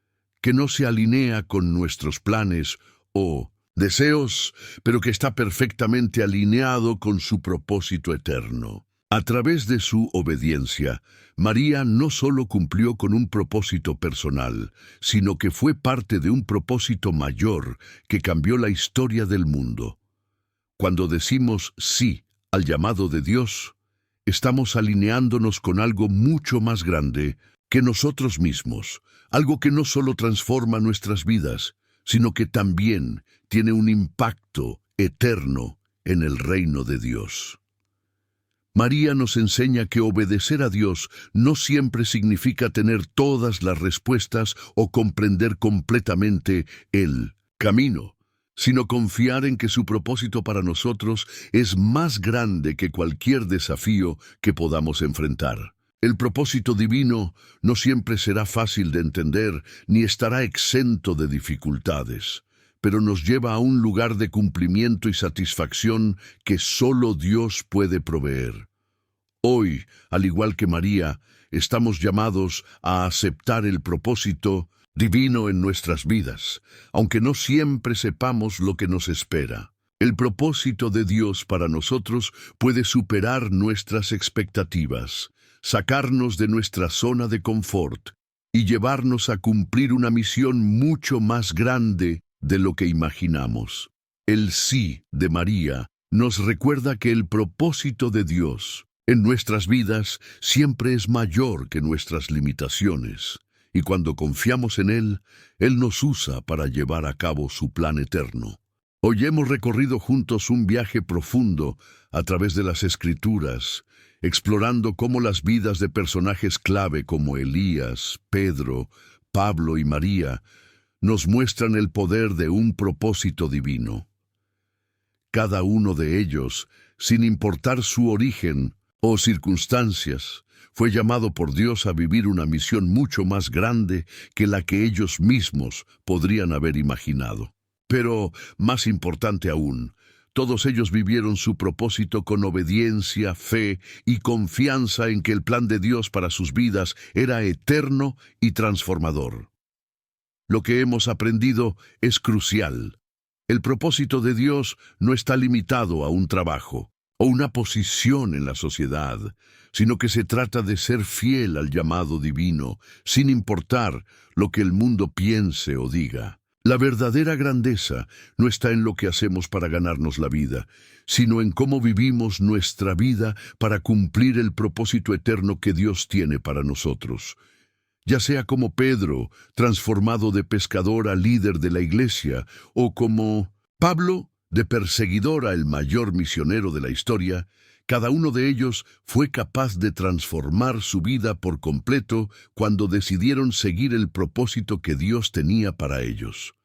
que no se alinea con nuestros planes o deseos, pero que está perfectamente alineado con su propósito eterno. A través de su obediencia, María no solo cumplió con un propósito personal, sino que fue parte de un propósito mayor que cambió la historia del mundo. Cuando decimos sí al llamado de Dios, estamos alineándonos con algo mucho más grande que nosotros mismos, algo que no solo transforma nuestras vidas, sino que también tiene un impacto eterno en el reino de Dios. María nos enseña que obedecer a Dios no siempre significa tener todas las respuestas o comprender completamente el camino, sino confiar en que su propósito para nosotros es más grande que cualquier desafío que podamos enfrentar. El propósito divino no siempre será fácil de entender ni estará exento de dificultades, pero nos lleva a un lugar de cumplimiento y satisfacción que solo Dios puede proveer. Hoy, al igual que María, estamos llamados a aceptar el propósito divino en nuestras vidas, aunque no siempre sepamos lo que nos espera. El propósito de Dios para nosotros puede superar nuestras expectativas, sacarnos de nuestra zona de confort y llevarnos a cumplir una misión mucho más grande de lo que imaginamos. El sí de María nos recuerda que el propósito de Dios en nuestras vidas siempre es mayor que nuestras limitaciones, y cuando confiamos en Él, Él nos usa para llevar a cabo su plan eterno. Hoy hemos recorrido juntos un viaje profundo a través de las Escrituras, explorando cómo las vidas de personajes clave como Elías, Pedro, Pablo y María nos muestran el poder de un propósito divino. Cada uno de ellos, sin importar su origen o circunstancias, fue llamado por Dios a vivir una misión mucho más grande que la que ellos mismos podrían haber imaginado. Pero, más importante aún, todos ellos vivieron su propósito con obediencia, fe y confianza en que el plan de Dios para sus vidas era eterno y transformador. Lo que hemos aprendido es crucial. El propósito de Dios no está limitado a un trabajo o una posición en la sociedad, sino que se trata de ser fiel al llamado divino, sin importar lo que el mundo piense o diga. La verdadera grandeza no está en lo que hacemos para ganarnos la vida, sino en cómo vivimos nuestra vida para cumplir el propósito eterno que Dios tiene para nosotros. Ya sea como Pedro, transformado de pescador a líder de la iglesia, o como Pablo, de perseguidor a el mayor misionero de la historia, cada uno de ellos fue capaz de transformar su vida por completo cuando decidieron seguir el propósito que Dios tenía para ellos.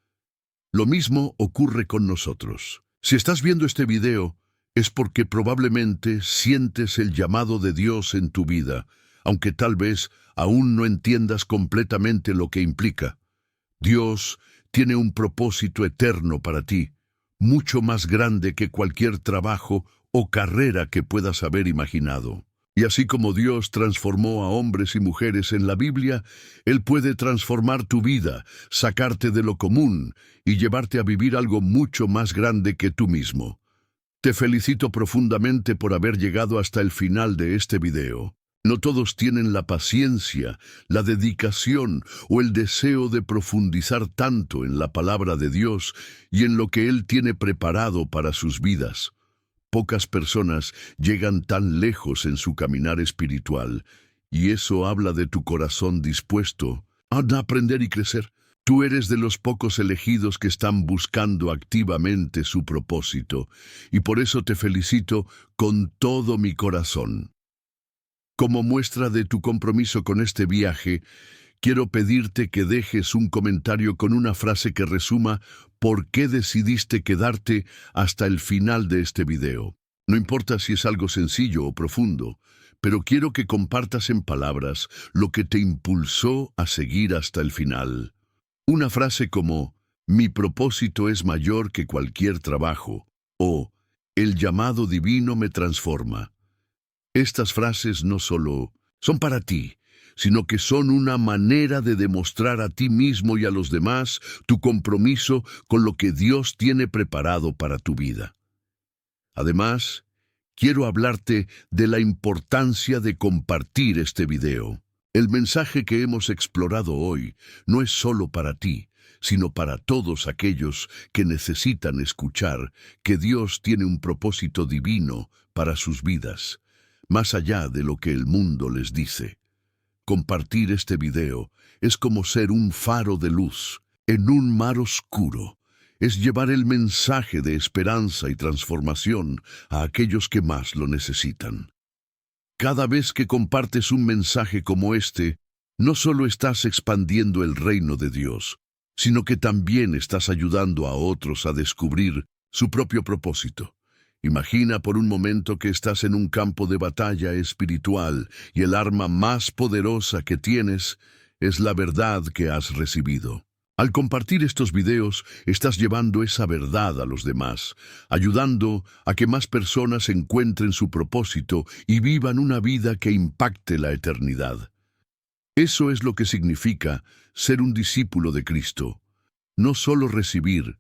Lo mismo ocurre con nosotros. Si estás viendo este video, es porque probablemente sientes el llamado de Dios en tu vida, aunque tal vez aún no entiendas completamente lo que implica. Dios tiene un propósito eterno para ti, mucho más grande que cualquier trabajo o carrera que puedas haber imaginado. Y así como Dios transformó a hombres y mujeres en la Biblia, Él puede transformar tu vida, sacarte de lo común y llevarte a vivir algo mucho más grande que tú mismo. Te felicito profundamente por haber llegado hasta el final de este video. No todos tienen la paciencia, la dedicación o el deseo de profundizar tanto en la palabra de Dios y en lo que Él tiene preparado para sus vidas. pocas personas llegan tan lejos en su caminar espiritual, y eso habla de tu corazón dispuesto a aprender y crecer. Tú eres de los pocos elegidos que están buscando activamente su propósito, y por eso te felicito con todo mi corazón. Como muestra de tu compromiso con este viaje, quiero pedirte que dejes un comentario con una frase que resuma por qué decidiste quedarte hasta el final de este video. No importa si es algo sencillo o profundo, pero quiero que compartas en palabras lo que te impulsó a seguir hasta el final. Una frase como, mi propósito es mayor que cualquier trabajo, o, el llamado divino me transforma. Estas frases no solo son para ti, sino que son una manera de demostrar a ti mismo y a los demás tu compromiso con lo que Dios tiene preparado para tu vida. Además, quiero hablarte de la importancia de compartir este video. El mensaje que hemos explorado hoy no es solo para ti, sino para todos aquellos que necesitan escuchar que Dios tiene un propósito divino para sus vidas, más allá de lo que el mundo les dice. Compartir este video es como ser un faro de luz en un mar oscuro. Es llevar el mensaje de esperanza y transformación a aquellos que más lo necesitan. Cada vez que compartes un mensaje como este, no solo estás expandiendo el reino de Dios, sino que también estás ayudando a otros a descubrir su propio propósito. Imagina por un momento que estás en un campo de batalla espiritual y el arma más poderosa que tienes es la verdad que has recibido. Al compartir estos videos, estás llevando esa verdad a los demás, ayudando a que más personas encuentren su propósito y vivan una vida que impacte la eternidad. Eso es lo que significa ser un discípulo de Cristo. No solo recibir,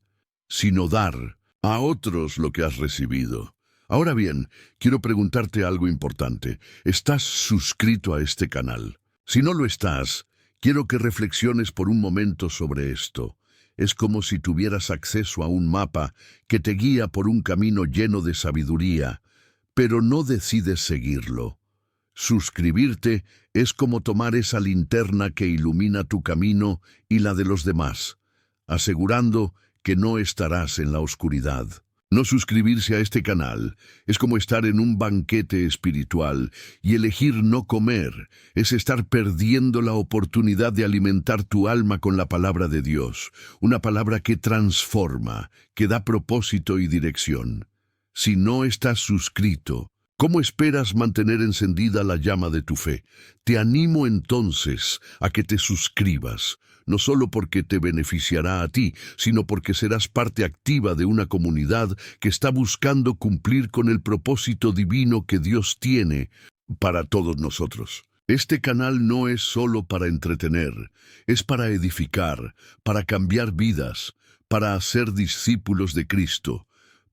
sino dar a otros lo que has recibido. Ahora bien, quiero preguntarte algo importante. ¿Estás suscrito a este canal? Si no lo estás, quiero que reflexiones por un momento sobre esto. Es como si tuvieras acceso a un mapa que te guía por un camino lleno de sabiduría, pero no decides seguirlo. Suscribirte es como tomar esa linterna que ilumina tu camino y la de los demás, asegurando que no estarás en la oscuridad. No suscribirse a este canal es como estar en un banquete espiritual y elegir no comer es estar perdiendo la oportunidad de alimentar tu alma con la palabra de Dios, una palabra que transforma, que da propósito y dirección. Si no estás suscrito, ¿cómo esperas mantener encendida la llama de tu fe? Te animo entonces a que te suscribas, no solo porque te beneficiará a ti, sino porque serás parte activa de una comunidad que está buscando cumplir con el propósito divino que Dios tiene para todos nosotros. Este canal no es solo para entretener, es para edificar, para cambiar vidas, para hacer discípulos de Cristo,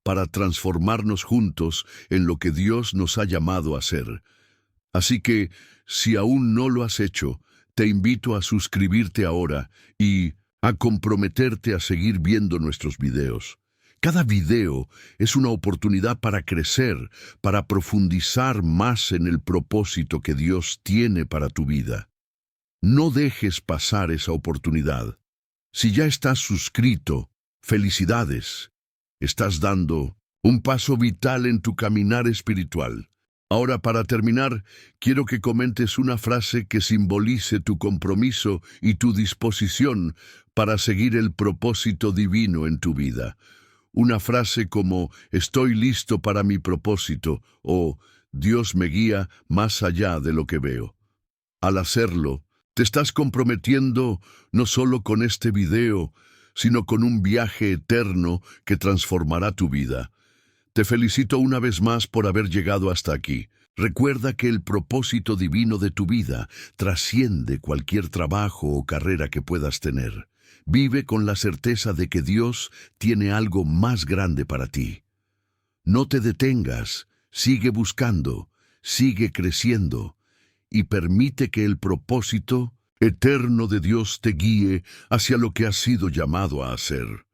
para transformarnos juntos en lo que Dios nos ha llamado a ser. Así que, si aún no lo has hecho, te invito a suscribirte ahora y a comprometerte a seguir viendo nuestros videos. Cada video es una oportunidad para crecer, para profundizar más en el propósito que Dios tiene para tu vida. No dejes pasar esa oportunidad. Si ya estás suscrito, felicidades. Estás dando un paso vital en tu caminar espiritual. Ahora, para terminar, quiero que comentes una frase que simbolice tu compromiso y tu disposición para seguir el propósito divino en tu vida. Una frase como «Estoy listo para mi propósito» o «Dios me guía más allá de lo que veo». Al hacerlo, te estás comprometiendo no solo con este video, sino con un viaje eterno que transformará tu vida. Te felicito una vez más por haber llegado hasta aquí. Recuerda que el propósito divino de tu vida trasciende cualquier trabajo o carrera que puedas tener. Vive con la certeza de que Dios tiene algo más grande para ti. No te detengas, sigue buscando, sigue creciendo y permite que el propósito eterno de Dios te guíe hacia lo que has sido llamado a hacer.